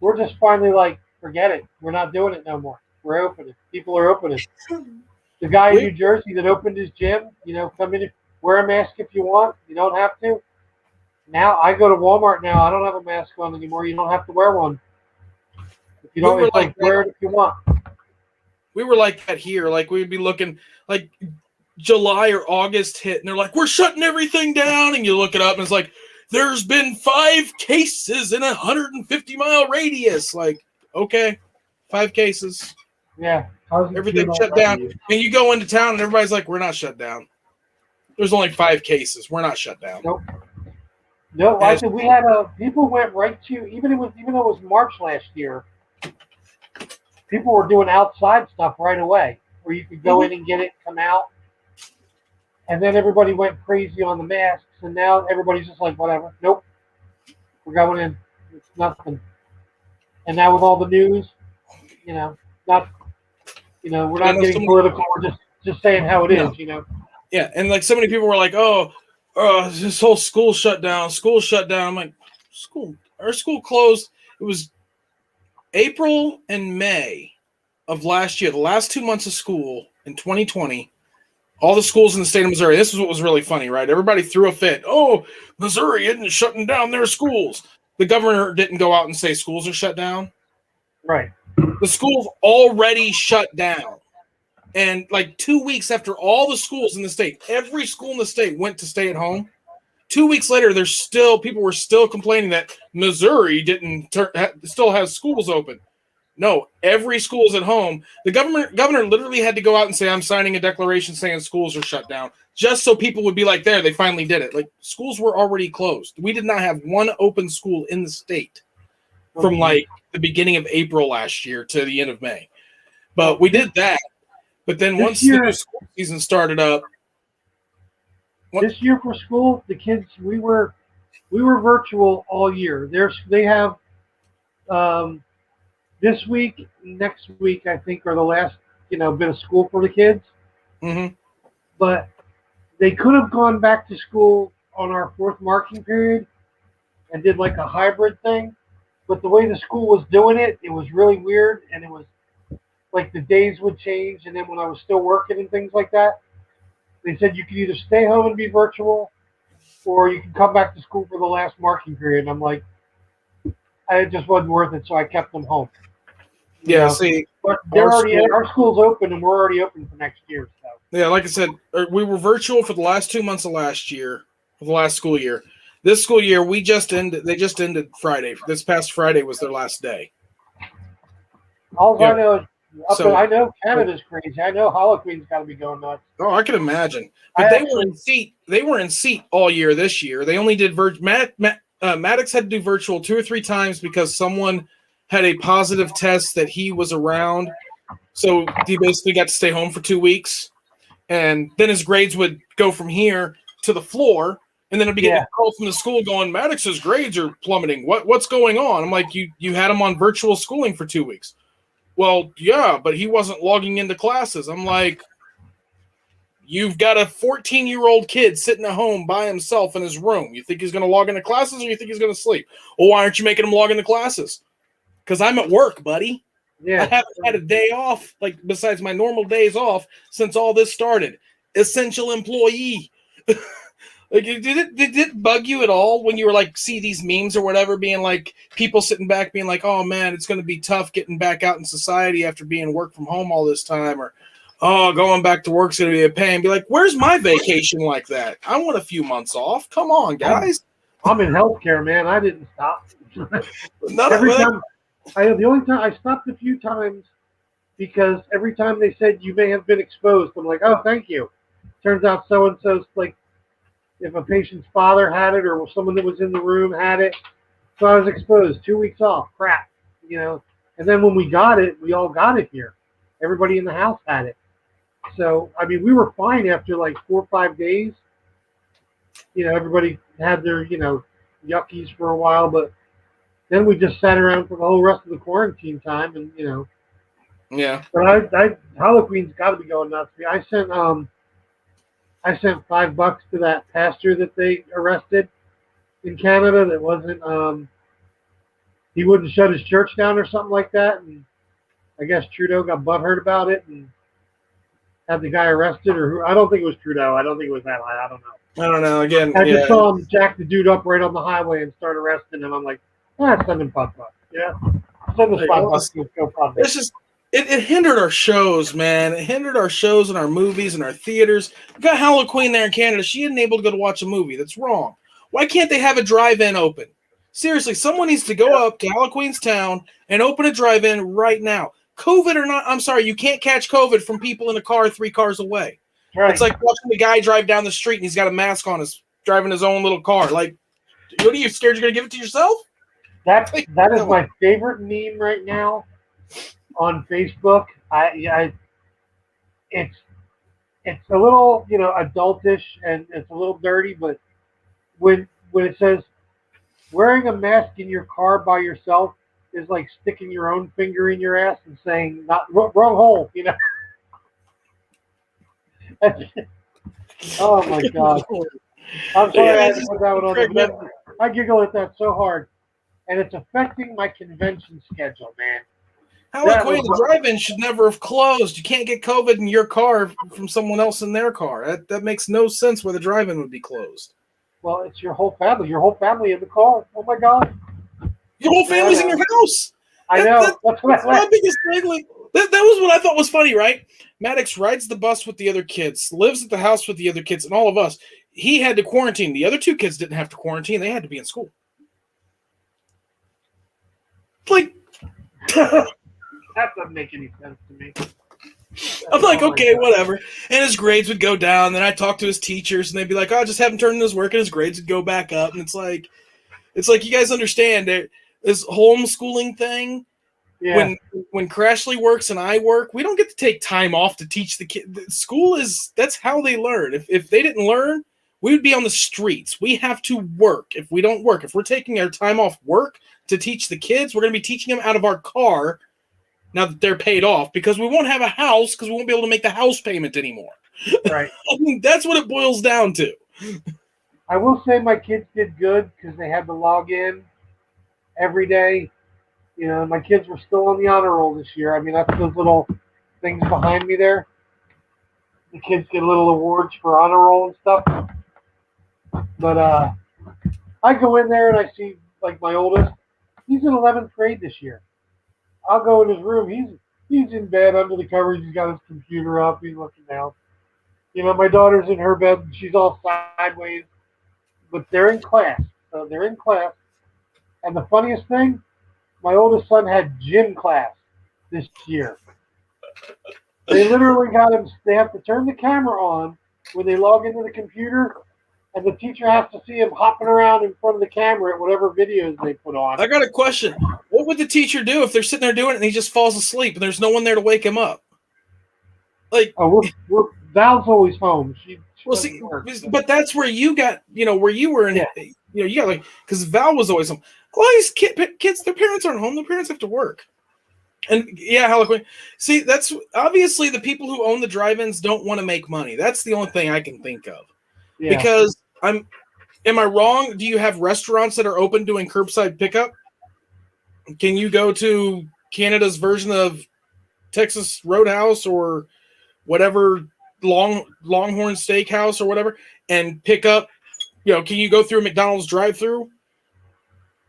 We're just finally like, forget it. We're not doing it no more. We're opening. People are opening. The guy in New Jersey that opened his gym, come in, wear a mask if you want. You don't have to. Now I go to Walmart now. I don't have a mask on anymore. You don't have to wear one. If you don't, wear it if you want. We were like that here. Like we'd be looking like July or August hit, and they're like, we're shutting everything down. And you look it up, and it's like, there's been 5 cases in a 150-mile radius. Like, okay, 5 cases. Yeah. Everything shut down. And you go into town, and everybody's like, we're not shut down. There's only 5 cases. We're not shut down. Nope. No, I said we had people went right to even though it was March last year. People were doing outside stuff right away, where you could go in and get it, come out, and then everybody went crazy on the masks, and now everybody's just like, whatever. Nope, we're going in. It's nothing. And now with all the news, we're not getting political. We're just saying how it is. Yeah, and like so many people were like, this whole school shut down. I'm like, our school closed. It was April and May of last year, the last 2 months of school in 2020. All the schools in the state of Missouri. This is what was really funny, right? Everybody threw a fit. Oh, Missouri isn't shutting down their schools. The governor didn't go out and say schools are shut down. Right. The schools already shut down. And like 2 weeks after all the schools in the state, every school in the state went to stay at home. 2 weeks later, people were still complaining that Missouri still has schools open. No, every school's at home. The governor literally had to go out and say, I'm signing a declaration saying schools are shut down just so people would be like, there, they finally did it. Like, schools were already closed. We did not have one open school in the state from like the beginning of April last year to the end of May. But we did that. But then once the new school season started up, this year for school, the kids, we were virtual all year. They have this week, next week, I think, are the last bit of school for the kids. Mm-hmm. But they could have gone back to school on our fourth marking period and did like a hybrid thing. But the way the school was doing it, it was really weird, and it was like the days would change, and then when I was still working and things like that, they said you could either stay home and be virtual, or you can come back to school for the last marking period. And I'm like, it just wasn't worth it, so I kept them home. Yeah, see, but they're our school's open, and we're already open for next year. So yeah, like I said, we were virtual for the last 2 months of last year, for the last school year. This school year, they just ended Friday. This past Friday was their last day. All I know is, I know Canada's crazy. I know Halloween's got to be going nuts. Oh, I can imagine. But they were in seat all year this year. They only did Maddox had to do virtual 2 or 3 times because someone had a positive test that he was around. So he basically got to stay home for 2 weeks. And then his grades would go from here to the floor. And then it'd be getting a call from the school going, Maddox's grades are plummeting. What's going on? I'm like, you had him on virtual schooling for 2 weeks. Well, yeah, but he wasn't logging into classes. I'm like, you've got a 14-year-old kid sitting at home by himself in his room. You think he's going to log into classes, or you think he's going to sleep? Well, why aren't you making him log into classes? Because I'm at work, buddy. Yeah. I haven't had a day off, like besides my normal days off, since all this started. Essential employee. Like, did it bug you at all when you were like see these memes or whatever, being like people sitting back being like, oh man, it's going to be tough getting back out in society after being work from home all this time, or oh, going back to work's going to be a pain. Be like, where's my vacation like that? I want a few months off. Come on, guys. I'm in healthcare, man. I didn't stop. The only time I stopped a few times because every time they said you may have been exposed, I'm like, oh, thank you. Turns out so and so's like, if a patient's father had it or someone that was in the room had it. So I was exposed. 2 weeks off. Crap. And then when we got it, we all got it here. Everybody in the house had it. So, I mean, we were fine after like 4 or 5 days. Everybody had their, yuckies for a while, but then we just sat around for the whole rest of the quarantine time and, Yeah. But Halloween's got to be going nuts. I sent $5 to that pastor that they arrested in Canada that wasn't, he wouldn't shut his church down or something like that. And I guess Trudeau got butthurt about it and had the guy arrested, I don't think it was Trudeau. I don't think it was that high. I don't know. I don't know. Again, I just saw him jack the dude up right on the highway and start arresting him. I'm like, send him $5. Yeah. Send us $5. Go $5. It's just, It hindered our shows, man. It hindered our shows and our movies and our theaters. We got Halloween there in Canada. She isn't able to go to watch a movie. That's wrong. Why can't they have a drive-in open? Seriously, someone needs to go up to Halloween's town and open a drive-in right now. COVID or not, I'm sorry, you can't catch COVID from people in a car 3 cars away. Right. It's like watching the guy drive down the street and he's got a mask on, driving his own little car. Like, what are you scared you're going to give it to yourself? That is my favorite meme right now. On Facebook, it's a little, adultish and it's a little dirty, but when it says wearing a mask in your car by yourself is like sticking your own finger in your ass and saying wrong hole, Oh my God! I'm sorry I had to put that one on there. I giggle at that so hard, and it's affecting my convention schedule, man. Halloween, the drive-in should never have closed. You can't get COVID in your car from someone else in their car. That makes no sense why the drive-in would be closed. Well, it's your whole family. Your whole family in the car. Oh, my God. Your whole family's in your house. I know. That's my biggest thing. Like, that was what I thought was funny, right? Maddox rides the bus with the other kids, lives at the house with the other kids, and all of us. He had to quarantine. The other 2 kids didn't have to quarantine. They had to be in school. Like... That doesn't make any sense to me. I'm like, Oh my okay, God. whatever. And his grades would go down. Then I talk to his teachers, and they'd be like, "Oh, just have him turn in his work," and his grades would go back up. And it's like you guys understand that this homeschooling thing. Yeah. When Crashly works and I work, we don't get to take time off to teach the kid. School that's how they learn. If they didn't learn, we would be on the streets. We have to work. If we don't work, if we're taking our time off work to teach the kids, we're going to be teaching them out of our car now that they're paid off, because we won't have a house because we won't be able to make the house payment anymore. Right. I mean, that's what it boils down to. I will say my kids did good because they had to log in every day. You know, my kids were still on the honor roll this year. I mean, that's those little things behind me there. The kids get little awards for honor roll and stuff. But I go in there and I see, like, my oldest. He's in 11th grade this year. I'll go in his room. He's in bed under the covers. He's got his computer up. He's looking down. You know, my daughter's in her bed. And she's all sideways. But they're in class. So they're in class. And the funniest thing, my oldest son had gym class this year. They literally got him. They have to turn the camera on when they log into the computer, and the teacher has to see him hopping around in front of the camera at whatever videos they put on. I got a question. What would the teacher do if they're sitting there doing it and he just falls asleep and there's no one there to wake him up? Like, Val's always home. She well, see, but that's where you got, where you were in, you got like, because Val was always home. A lot of these kids, their parents aren't home. Their parents have to work. And yeah, Harlequin. See, that's obviously the people who own the drive-ins don't want to make money. That's the only thing I can think of. Yeah. Because am I wrong? Do you have restaurants that are open doing curbside pickup? Can you go to Canada's version of Texas Roadhouse or whatever Longhorn Steakhouse or whatever and pick up? Can you go through a McDonald's drive-through?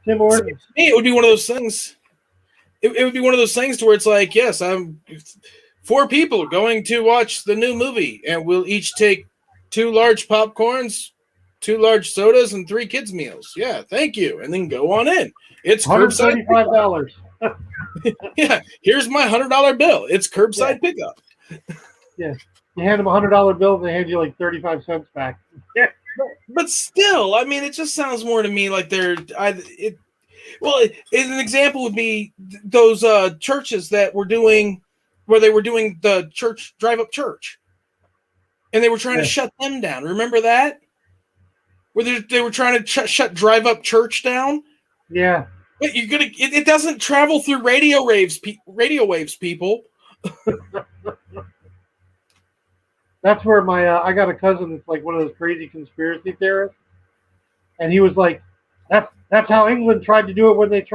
Tim Hortons. So, it would be one of those things. It would be one of those things to where it's like, yes, I'm 4 people going to watch the new movie, and we'll each take 2 large popcorns, 2 large sodas, and 3 kids' meals. Yeah, thank you. And then go on in. It's $135. Yeah, here's my $100 bill. It's curbside pickup. Yeah. You hand them a $100 bill, and they hand you like 35 cents back. Yeah. But still, I mean, it just sounds more to me like well, an example would be those churches that were doing, where they were doing the church drive-up church, and they were trying to shut them down. Remember that? Where they were trying to shut drive-up church down. Yeah. But it doesn't travel through radio waves, people. That's where I got a cousin that's like one of those crazy conspiracy theorists, and he was like, That's how England tried to do it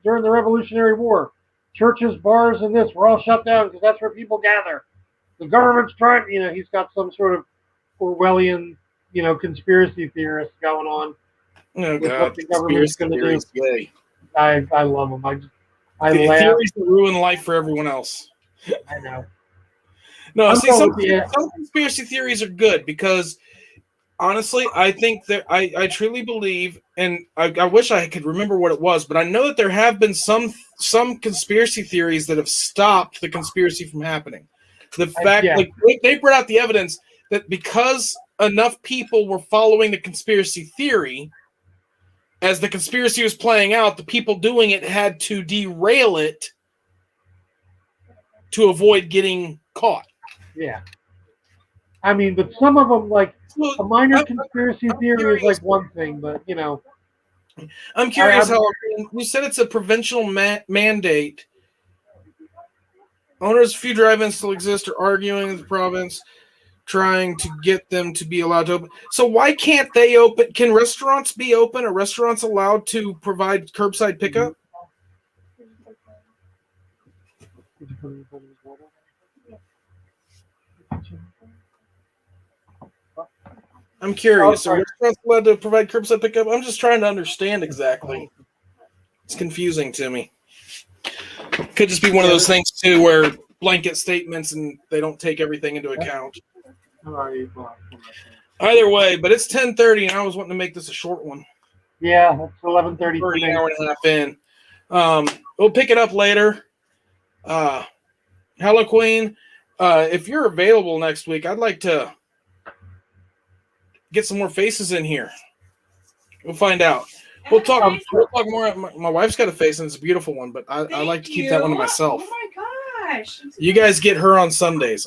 during the Revolutionary War. Churches, bars, and this were all shut down because that's where people gather. The government's trying, he's got some sort of Orwellian, conspiracy theorist going on. Oh, God. What the government's going to do. I love them. I the laugh. Theories that ruin life for everyone else. I know. No, see, some conspiracy theories are good because honestly, I think that I truly believe, and I wish I could remember what it was, but I know that there have been some conspiracy theories that have stopped the conspiracy from happening. The fact, like they brought out the evidence that because enough people were following the conspiracy theory, as the conspiracy was playing out, the people doing it had to derail it to avoid getting caught. Yeah. I mean, but some of them, like, a minor conspiracy theory is like one thing, but, I'm curious how you said it's a provincial mandate. Owners of a few drive-ins still exist are arguing with the province, trying to get them to be allowed to open. So why can't they open? Can restaurants be open? Are restaurants allowed to provide curbside pickup? I'm curious. Are restaurants allowed to provide curbside pickup? I'm just trying to understand exactly. It's confusing to me. Could just be one of those things, too, where blanket statements and they don't take everything into account. Either way, but it's 10:30 and I was wanting to make this a short one. Yeah, it's 11:30. We're an hour and a half in. We'll pick it up later. Halloween. if you're available next week, I'd like to get some more faces in here. We'll find out. We'll talk more. My wife's got a face, and it's a beautiful one, but I like to keep that one to myself. Oh my gosh! You guys get her on Sundays.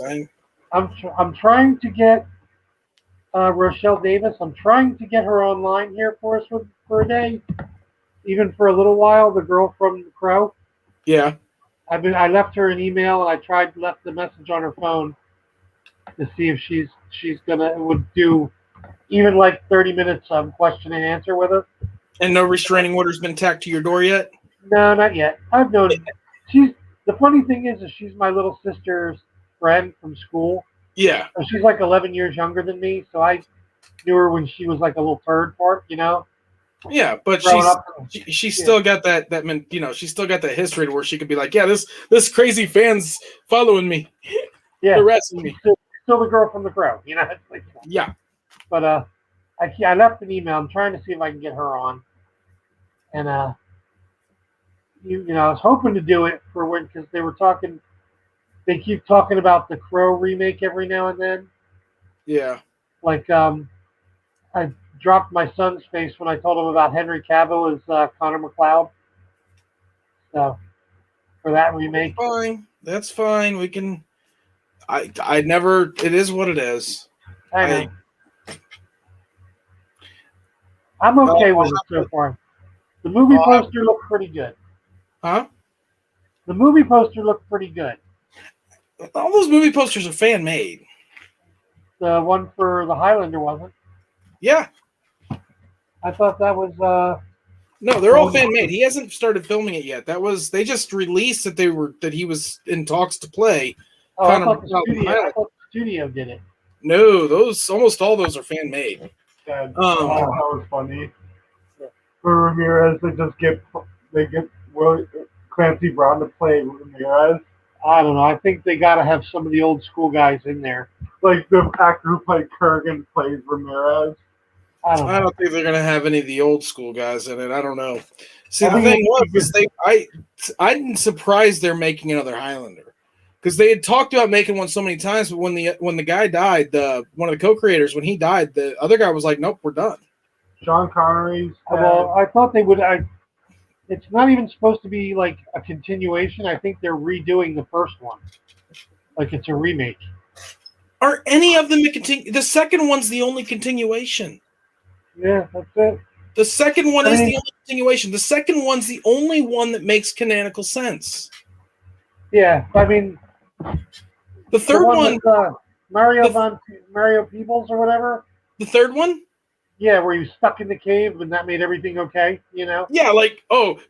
I'm trying to get Rochelle Davis. I'm trying to get her online here for us for a day, even for a little while. The girl from Crow. Yeah. I left her an email, and I left the message on her phone to see if she's would do even like 30 minutes question and answer with her. And no restraining order's been tacked to your door yet? No, not yet. I've known the funny thing is she's my little sister's friend from school. Yeah. So she's like 11 years younger than me, so I knew her when she was like a little turd part, you know. Yeah, but she's still got that she's still got that history to where she could be like, yeah, this crazy fan's following me, harassing me. Still the girl from the Crow, you know. It's like, yeah. But I left an email. I'm trying to see if I can get her on, and I was hoping to do it for when because they were talking. They keep talking about the Crow remake every now and then. Yeah. Like I dropped my son's face when I told him about Henry Cavill as Connor McLeod. So for that remake, that's fine. We can. I never. It is what it is. I know. I'm okay with it so far. The movie poster looked pretty good. Huh? The movie poster looked pretty good. All those movie posters are fan made. The one for the Highlander wasn't. Yeah. I thought that was. No, they're all fan made. He hasn't started filming it yet. They just released that he was in talks to play. Oh, I thought the studio did it. No, almost all those are fan made. That was funny. For Ramirez, they get Clancy Brown to play Ramirez. I don't know. I think they got to have some of the old school guys in there. Like the actor who played Kurgan plays Ramirez. I don't think they're gonna have any of the old school guys in it. I don't know. See, the thing was, I'm surprised they're making another Highlander because they had talked about making one so many times. But when the guy died, one of the co-creators, when he died, the other guy was like, "Nope, we're done." Sean Connery's. Well, I thought they would. It's not even supposed to be like a continuation. I think they're redoing the first one, like it's a remake. Are any of them a continue? The second one's the only continuation. Yeah, that's it. The second one is the only continuation. The second one's the only one that makes canonical sense. Yeah, I mean, the third one, with, Mario Peebles or whatever. The third one. Yeah, where he was stuck in the cave and that made everything okay, you know? Yeah,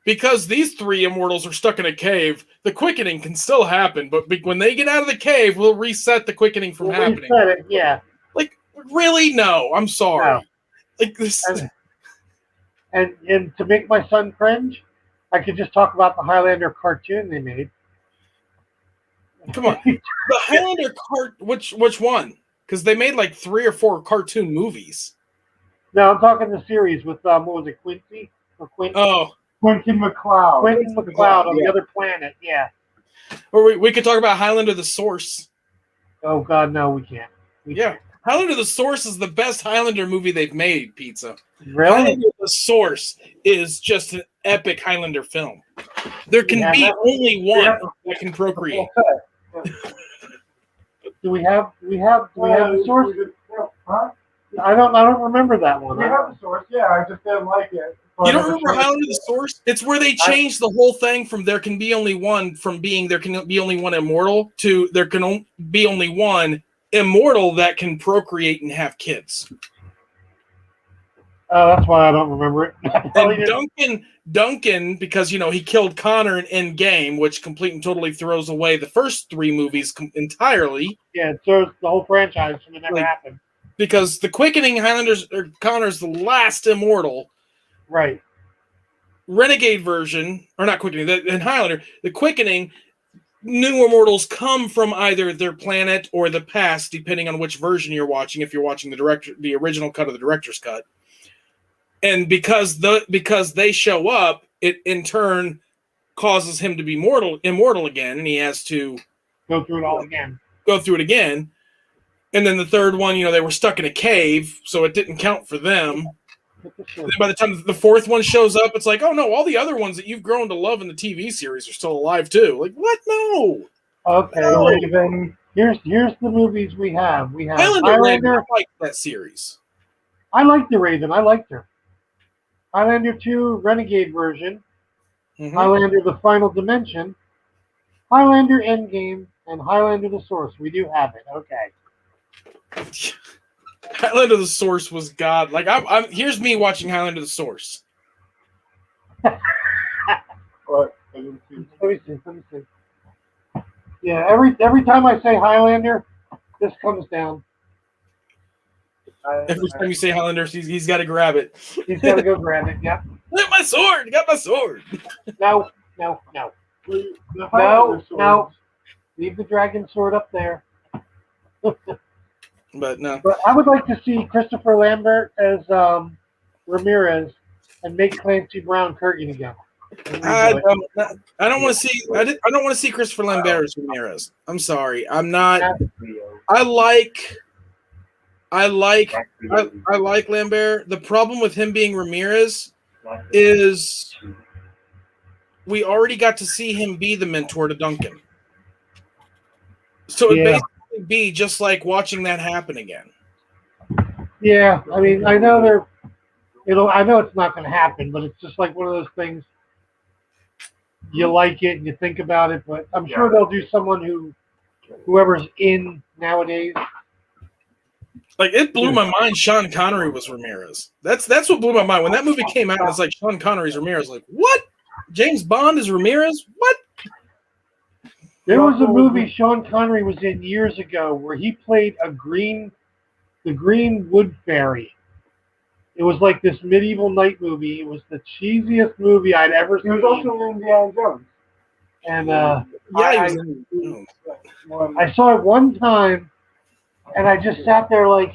because these three immortals are stuck in a cave, the quickening can still happen, but when they get out of the cave, we'll reset the quickening from happening. Reset it, yeah. Like, really? No, I'm sorry. No. Like this. And to make my son cringe, I could just talk about the Highlander cartoon they made. Come on. The Highlander which one? Because they made like 3 or 4 cartoon movies. No, I'm talking the series with what was it, Quincy or Quentin? Oh, Quentin McLeod. Quentin McLeod on the other planet. Yeah. Or we could talk about Highlander the Source. Oh God, no, we can't. We can't. Highlander the Source is the best Highlander movie they've made. Pizza. Really? Highlander the Source is just an epic Highlander film. There can be only one that can procreate. Do we have the Source? Huh? I don't remember that one. We have the Source, yeah. I just didn't like it. You don't remember Highlander the Source? It's where they changed the whole thing from there can be only one from being there can be only one immortal to there can be only one immortal that can procreate and have kids. Oh, that's why I don't remember it. And Duncan, because he killed Connor in Endgame, which completely and totally throws away the first 3 movies entirely. Yeah, it throws the whole franchise from it never happened. Because the quickening Connor's the last immortal. Right. Renegade version, or not quickening, in Highlander, the quickening, new immortals come from either their planet or the past, depending on which version you're watching. If you're watching the original cut or the director's cut, and because they show up, it in turn causes him to be immortal again, and he has to go through it all again. go through it again. And then the third one, they were stuck in a cave, so it didn't count for them. And by the time the fourth one shows up, it's like, oh no, all the other ones that you've grown to love in the TV series are still alive too. Like, what? No. Okay, No. Raven. Here's the movies we have. We have Highlander. I like that series. I liked the Raven. I liked her. Highlander 2 Renegade version. Mm-hmm. Highlander the Final Dimension. Highlander Endgame and Highlander the Source. We do have it. Okay. Highlander the Source was God. Like I'm here's me watching Highlander the Source. What? Let me see. Yeah, every time I say Highlander, this comes down. Every time you say Highlander, he's got to grab it. He's got to go grab it. Yep. Look at my sword! Got my sword! No. No. Leave the dragon sword up there. But no. But I would like to see Christopher Lambert as Ramirez and make Clancy Brown Kurgan again. I don't want to see. I don't want to see Christopher Lambert as Ramirez. I'm sorry. I'm not. I like Lambert. The problem with him being Ramirez is we already got to see him be the mentor to Duncan. So it basically be just like watching that happen again. Yeah, I mean, I know I know it's not going to happen, but it's just like one of those things. You like it and you think about it, but I'm sure they'll do someone whoever's in nowadays. Like it blew my mind. Sean Connery was Ramirez. That's what blew my mind when that movie came out. It's like Sean Connery's Ramirez. Like what? James Bond is Ramirez? What? There was a movie Sean Connery was in years ago where he played the Green Wood Fairy. It was like this medieval night movie. It was the cheesiest movie I'd ever seen. He was also in Indiana Jones. And I saw it one time, and I just sat there like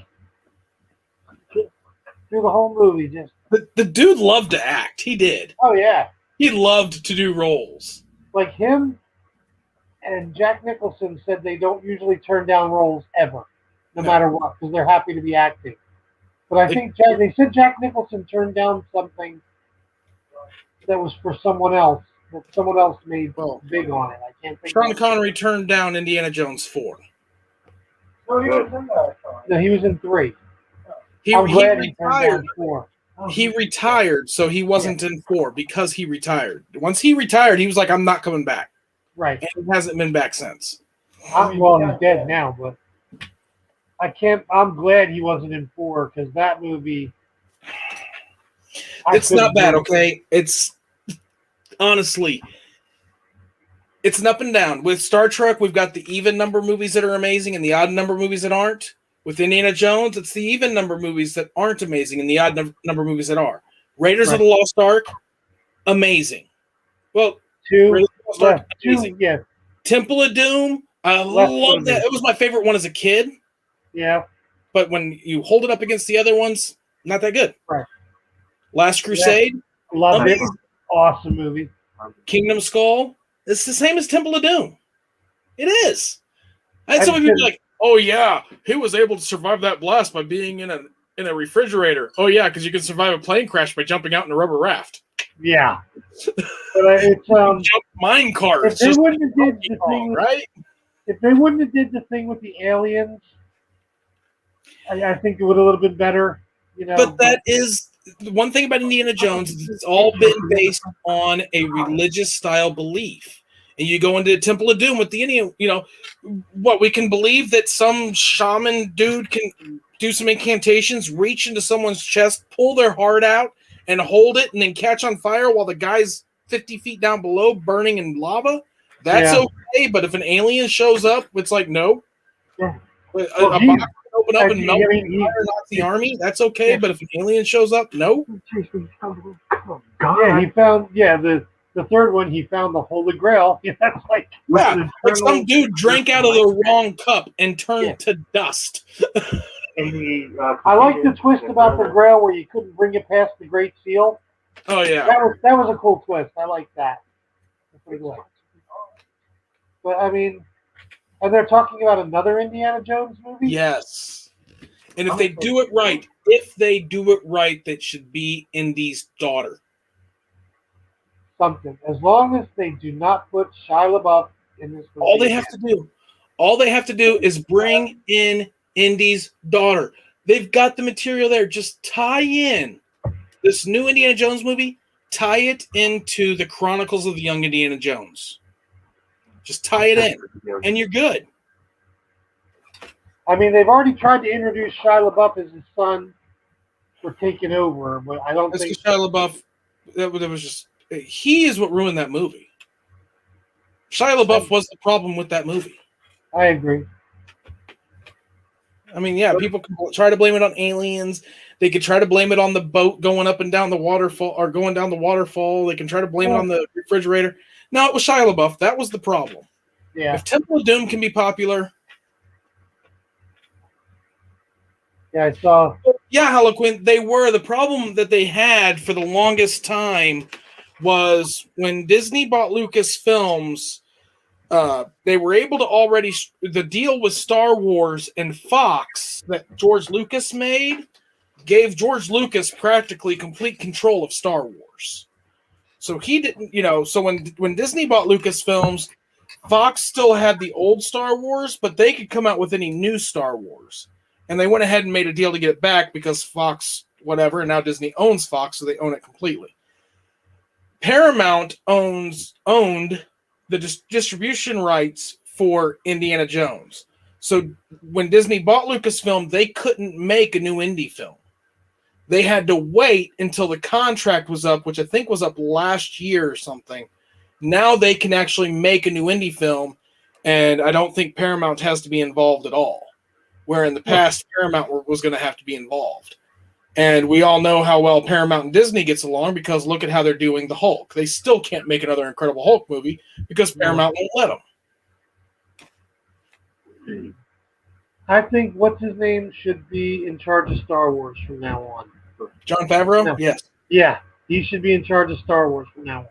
through the whole movie. Just the dude loved to act. He did. Oh yeah, he loved to do roles. Like him and Jack Nicholson said they don't usually turn down roles ever, no matter what, because they're happy to be acting. But I think they said Jack Nicholson turned down something that was for someone else, that someone else made big on it. I can't think. Sean Connery turned down Indiana Jones 4. No, he was in that. No, he was in 3. He retired. 4. He retired, so he wasn't in 4 because he retired. Once he retired, he was like, I'm not coming back. Right. And he hasn't been back since. Well, he's dead now, but I'm glad he wasn't in 4 because that movie. It's not bad, okay? It's honestly, it's an up and down. With Star Trek, we've got the even number movies that are amazing and the odd number movies that aren't. With Indiana Jones, it's the even number movies that aren't amazing and the odd number movies that are. Raiders of the Lost Ark, amazing. Well, 2, Raiders of the Lost Ark, amazing. 2, yeah. Temple of Doom, I love that. It was my favorite one as a kid. Yeah. But when you hold it up against the other ones, not that good. Right. Last Crusade, love it. Awesome movie. Kingdom Skull, it's the same as Temple of Doom. It is. I had some people like, oh yeah, he was able to survive that blast by being in a refrigerator. Oh yeah, because you can survive a plane crash by jumping out in a rubber raft. Yeah. But it's jump mine cars. If they wouldn't have did the thing, right? If they wouldn't have did the thing with the aliens, I think it would have a little bit better. But that is the one thing about Indiana Jones is it's all been based on a religious style belief. And you go into the Temple of Doom with the Indian, what we can believe that some shaman dude can do some incantations, reach into someone's chest, pull their heart out, and hold it, and then catch on fire while the guy's 50 feet down below burning in lava. That's okay. But if an alien shows up, it's like no. Yeah. A box can open up and melt the Nazi army. That's okay. But if an alien shows up, no. Yeah, he found the third one. He found the Holy Grail. That's like like some dude drank out of the wrong cup and turned to dust. I like the twist about the Grail where you couldn't bring it past the Great Seal. Oh yeah, that was a cool twist. I like that. That's pretty cool. But I mean, And they're talking about another Indiana Jones movie? Yes. And if they do it right, that should be Indy's daughter. Something. As long as they do not put Shia LaBeouf in this movie. All they have to do is bring in Indy's daughter. They've got the material there. Just tie in this new Indiana Jones movie, tie it into the Chronicles of the Young Indiana Jones. Just tie it in, and you're good. I mean, they've already tried to introduce Shia LaBeouf as his son for taking over, but I don't think Shia LaBeouf. That was just he is what ruined that movie. Shia LaBeouf was the problem with that movie. I agree. I mean, yeah, people can try to blame it on aliens. They could try to blame it on the boat going up and down the waterfall or going down the waterfall. They can try to blame it on the refrigerator. No, it was Shia LaBeouf. That was the problem. Yeah. If Temple of Doom can be popular. Yeah, I saw. Yeah, Harlequin, they were. The problem that they had for the longest time was when Disney bought Lucasfilms, they were able to already. The deal with Star Wars and Fox that George Lucas made gave George Lucas practically complete control of Star Wars. So he didn't, so when Disney bought Lucasfilms, Fox still had the old Star Wars, but they could come out with any new Star Wars. And they went ahead and made a deal to get it back because Fox, whatever, and now Disney owns Fox, so they own it completely. Paramount owned the distribution rights for Indiana Jones. So when Disney bought Lucasfilm, they couldn't make a new Indy film. They had to wait until the contract was up, which I think was up last year or something. Now they can actually make a new Indy film, and I don't think Paramount has to be involved at all. Where in the past, Paramount was going to have to be involved. And we all know how well Paramount and Disney gets along because look at how they're doing the Hulk. They still can't make another Incredible Hulk movie because Paramount won't let them. I think what's his name should be in charge of Star Wars from now on. Jon Favreau? No. Yes. Yeah, he should be in charge of Star Wars from now on.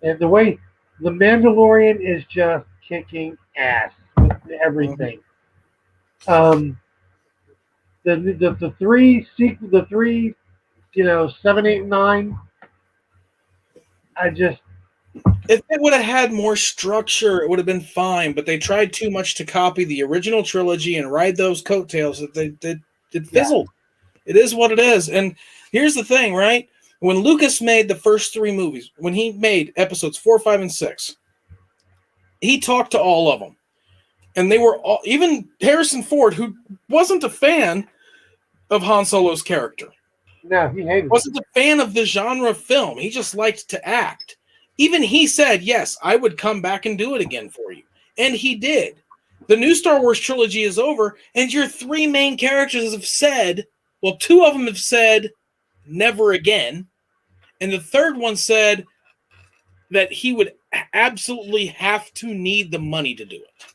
And the way The Mandalorian is just kicking ass with everything. The three 7, 8, 9. If it would have had more structure, it would have been fine. But they tried too much to copy the original trilogy and ride those coattails. It fizzled. Yeah. It is what it is. And here's the thing, right? When Lucas made the first 3 movies, when he made episodes 4, 5, and 6, he talked to all of them. And they were all, even Harrison Ford, who wasn't a fan of Han Solo's character. No, he hated it. Wasn't a fan of the genre film. He just liked to act. Even he said, yes, I would come back and do it again for you. And he did. The new Star Wars trilogy is over, and your 3 main characters have said, well, 2 of them have said, never again. And the third one said that he would absolutely have to need the money to do it.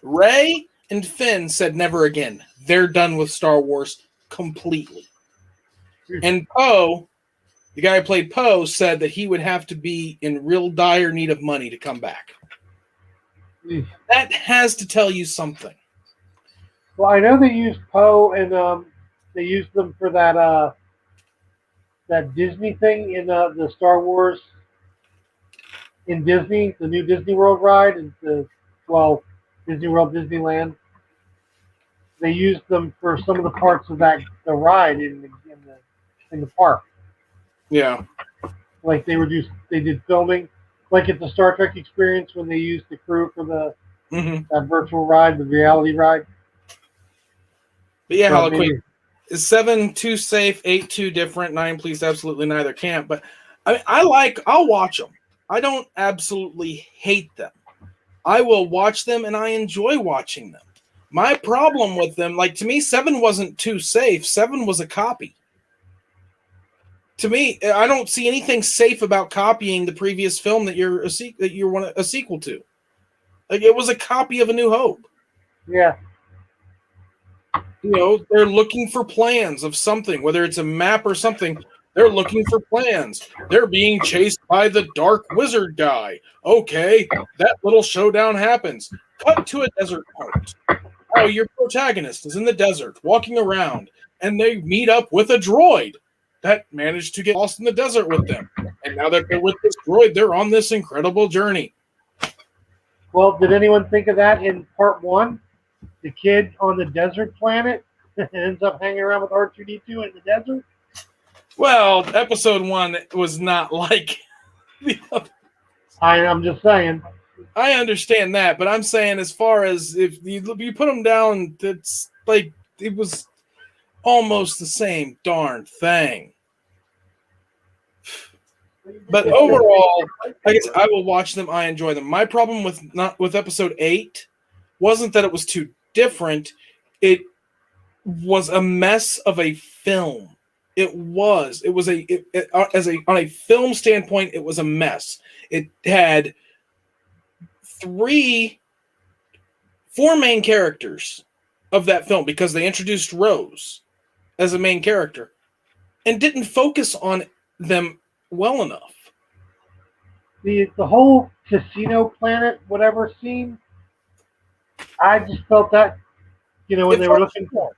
Rey and Finn said never again. They're done with Star Wars completely. And Poe, the guy who played Poe, said that he would have to be in real dire need of money to come back. That has to tell you something. Well, I know they used Poe and they used them for that Disney thing in the Star Wars in Disney, the new Disney World ride, and Disney World, Disneyland. They used them for some of the parts of the ride in the park. Yeah, like they did filming, like at the Star Trek Experience when they used the crew for that virtual ride, the reality ride. But yeah, Harlequin, is 7 too safe, 8 too different, 9 please absolutely neither can't. But I'll watch them. I don't absolutely hate them. I will watch them and I enjoy watching them. My problem with them, like to me, 7 wasn't too safe. 7 was a copy. To me, I don't see anything safe about copying the previous film that you want a sequel to. Like it was a copy of A New Hope. Yeah. They're looking for plans of something, whether it's a map or something. They're looking for plans. They're being chased by the dark wizard guy. Okay, that little showdown happens. Cut to a desert part. Now your protagonist is in the desert, walking around, and they meet up with a droid that managed to get lost in the desert with them. And now that they're with this droid, they're on this incredible journey. Well, did anyone think of that in part 1? The kid on the desert planet ends up hanging around with R2D2 in the desert? Well, episode 1 was not like the other. I'm just saying. I understand that, but I'm saying as far as if you put them down, it's like it was almost the same darn thing. But overall, I guess I will watch them. I enjoy them. My problem with episode 8 wasn't that it was too different. It was a mess of a film. It was. It was on a film standpoint, it was a mess. It had 4 main characters of that film because they introduced Rose as a main character and didn't focus on them well enough. The whole casino planet, whatever scene, I just felt that, when they were looking for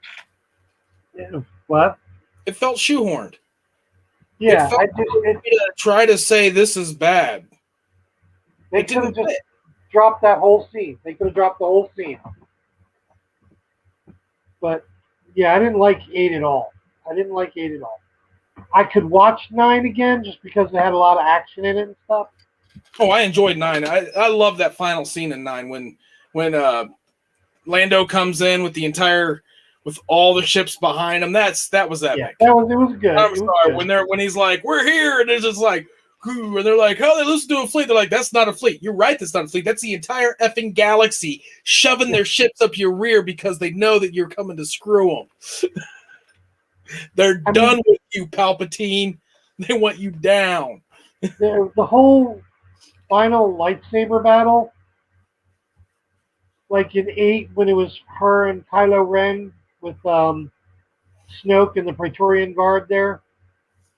what? It felt shoehorned. Yeah, try to say this is bad. They could have just dropped that whole scene. They could have dropped the whole scene. But yeah, I didn't like 8 at all. I could watch 9 again just because it had a lot of action in it and stuff. Oh, I enjoyed 9. I love that final scene in 9 when Lando comes in with all the ships behind him. That was epic. Yeah, it was good. I'm sorry when he's like, "We're here," and it's just like, and they're like, "How they listen to a fleet?" They're like, "That's not a fleet." You're right, that's not a fleet. That's the entire effing galaxy shoving their ships up your rear because they know that you're coming to screw them. They're done with you, Palpatine. They want you down. The whole final lightsaber battle, like in 8, when it was her and Kylo Ren with Snoke and the Praetorian Guard there,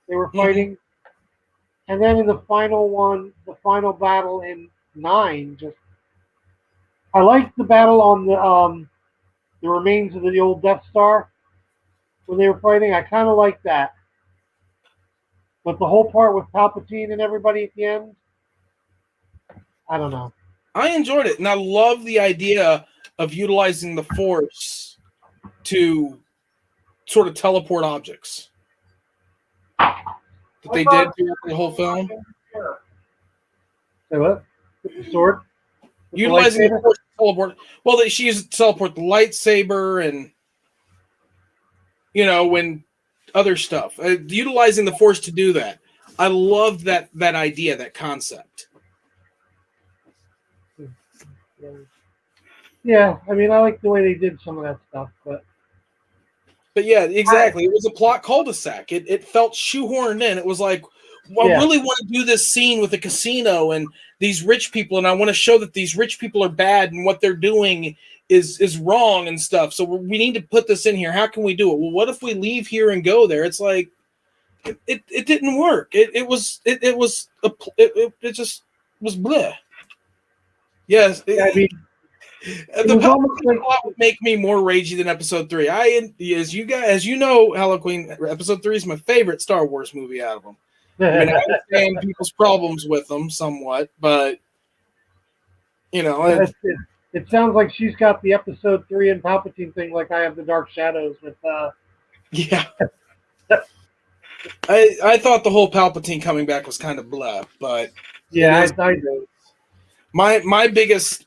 they were fighting. Mm-hmm. And then in the final battle in 9, I liked the battle on the remains of the old Death Star when they were fighting. I kind of liked that. But the whole part with Palpatine and everybody at the end, I don't know. I enjoyed it, and I love the idea of utilizing the Force to sort of teleport objects that they did throughout the whole film. Say what? With the sword? With utilizing the Force to teleport. Well, she used it to teleport the lightsaber and, when other stuff. Utilizing the Force to do that. I loved that idea, that concept. Yeah, I like the way they did some of that stuff, but yeah, exactly. It was a plot cul-de-sac. It felt shoehorned in. It was like, I really want to do this scene with a casino and these rich people, and I want to show that these rich people are bad and what they're doing is wrong and stuff. So we need to put this in here. How can we do it? Well, what if we leave here and go there? It's like it didn't work. It just was bleh. Yes. The plot would make me more ragey than episode 3. As you know, Halloween, episode 3 is my favorite Star Wars movie out of them. I understand people's problems with them somewhat, but it sounds like she's got the episode 3 and Palpatine thing, like I have the Dark Shadows with. Yeah. I thought the whole Palpatine coming back was kind of blah, but yeah, I do. My biggest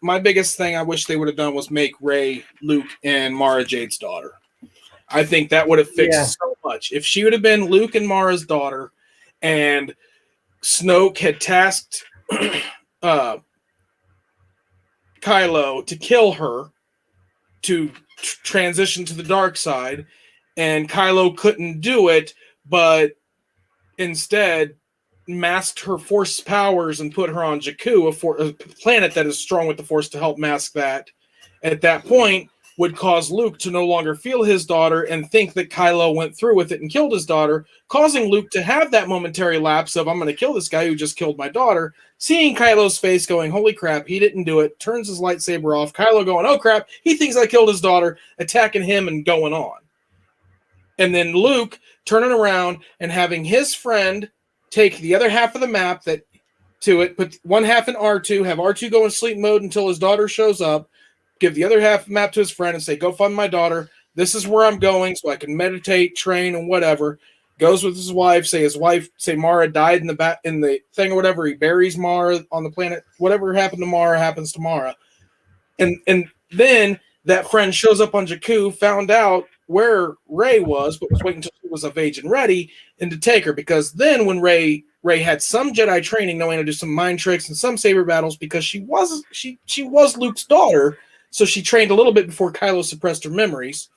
thing I wish they would have done was make Rey, Luke, and Mara Jade's daughter. I think that would have fixed so much. If she would have been Luke and Mara's daughter, and Snoke had tasked Kylo to kill her to transition to the dark side, and Kylo couldn't do it, but instead masked her Force powers and put her on Jakku, a planet that is strong with the Force, to help mask that. At that point, would cause Luke to no longer feel his daughter and think that Kylo went through with it and killed his daughter, causing Luke to have that momentary lapse of, I'm going to kill this guy who just killed my daughter, seeing Kylo's face going, holy crap, he didn't do it, turns his lightsaber off, Kylo going, oh crap, he thinks I killed his daughter, attacking him and going on. And then Luke turning around and having his friend take the other half of the map put one half in R2, have R2 go in sleep mode until his daughter shows up, give the other half map to his friend and say, go find my daughter. This is where I'm going so I can meditate, train, and whatever. Goes with his wife, say Mara died in the thing or whatever. He buries Mara on the planet. Whatever happened to Mara happens to Mara. And then that friend shows up on Jakku, found out where Rey was, but was waiting until she was of age and ready and to take her. Because then when Rey had some Jedi training, knowing how to do some mind tricks and some saber battles, because she was Luke's daughter, so she trained a little bit before Kylo suppressed her memories.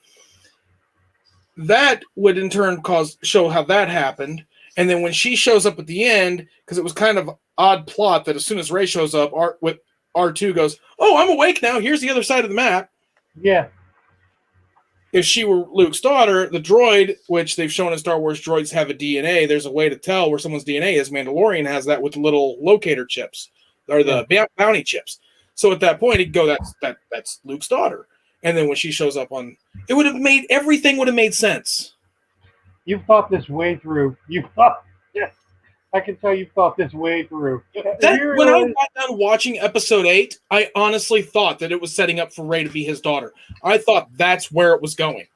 That would in turn show how that happened. And then when she shows up at the end, because it was kind of odd plot that as soon as Rey shows up, R2 goes, oh, I'm awake now. Here's the other side of the map. Yeah. If she were Luke's daughter, the droid, which they've shown in Star Wars droids have a DNA, there's a way to tell where someone's DNA is. Mandalorian has that with the little locator chips, or the bounty chips. So at that point, he'd go, that's Luke's daughter. And then when she shows up everything would have made sense. You've thought this way through. I can tell you've thought this way through. When I got done watching episode 8, I honestly thought that it was setting up for Rey to be his daughter. I thought that's where it was going.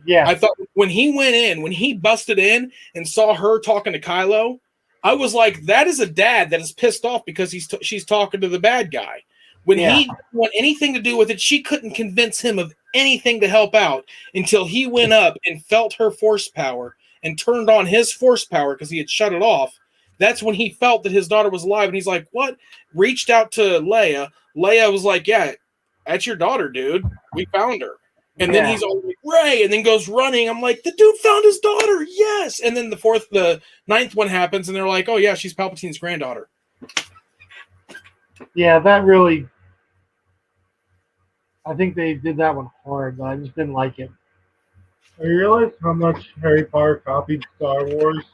Yeah. I thought when he busted in and saw her talking to Kylo, I was like, that is a dad that is pissed off because she's talking to the bad guy. When he didn't want anything to do with it, she couldn't convince him of anything to help out until he went up and felt her force power and turned on his force power because he had shut it off. That's when he felt that his daughter was alive. And he's like, what? Reached out to Leia. Leia was like, yeah, that's your daughter, dude. We found her. And then he's all like, Rey, and then goes running. I'm like, the dude found his daughter. Yes. And then the ninth one happens, and they're like, oh, yeah, she's Palpatine's granddaughter. Yeah, that really... I think they did that one hard, but I just didn't like it. I realize how much Harry Potter copied Star Wars.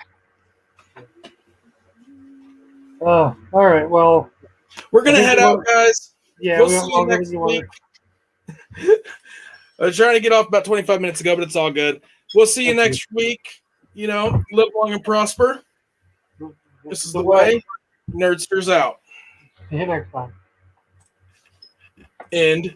All right, well... We're going to head out, guys. Yeah, we'll see you next week. I was trying to get off about 25 minutes ago, but it's all good. We'll see you next week. Live long and prosper. This is the way. Nerdsters out. See you next time. End.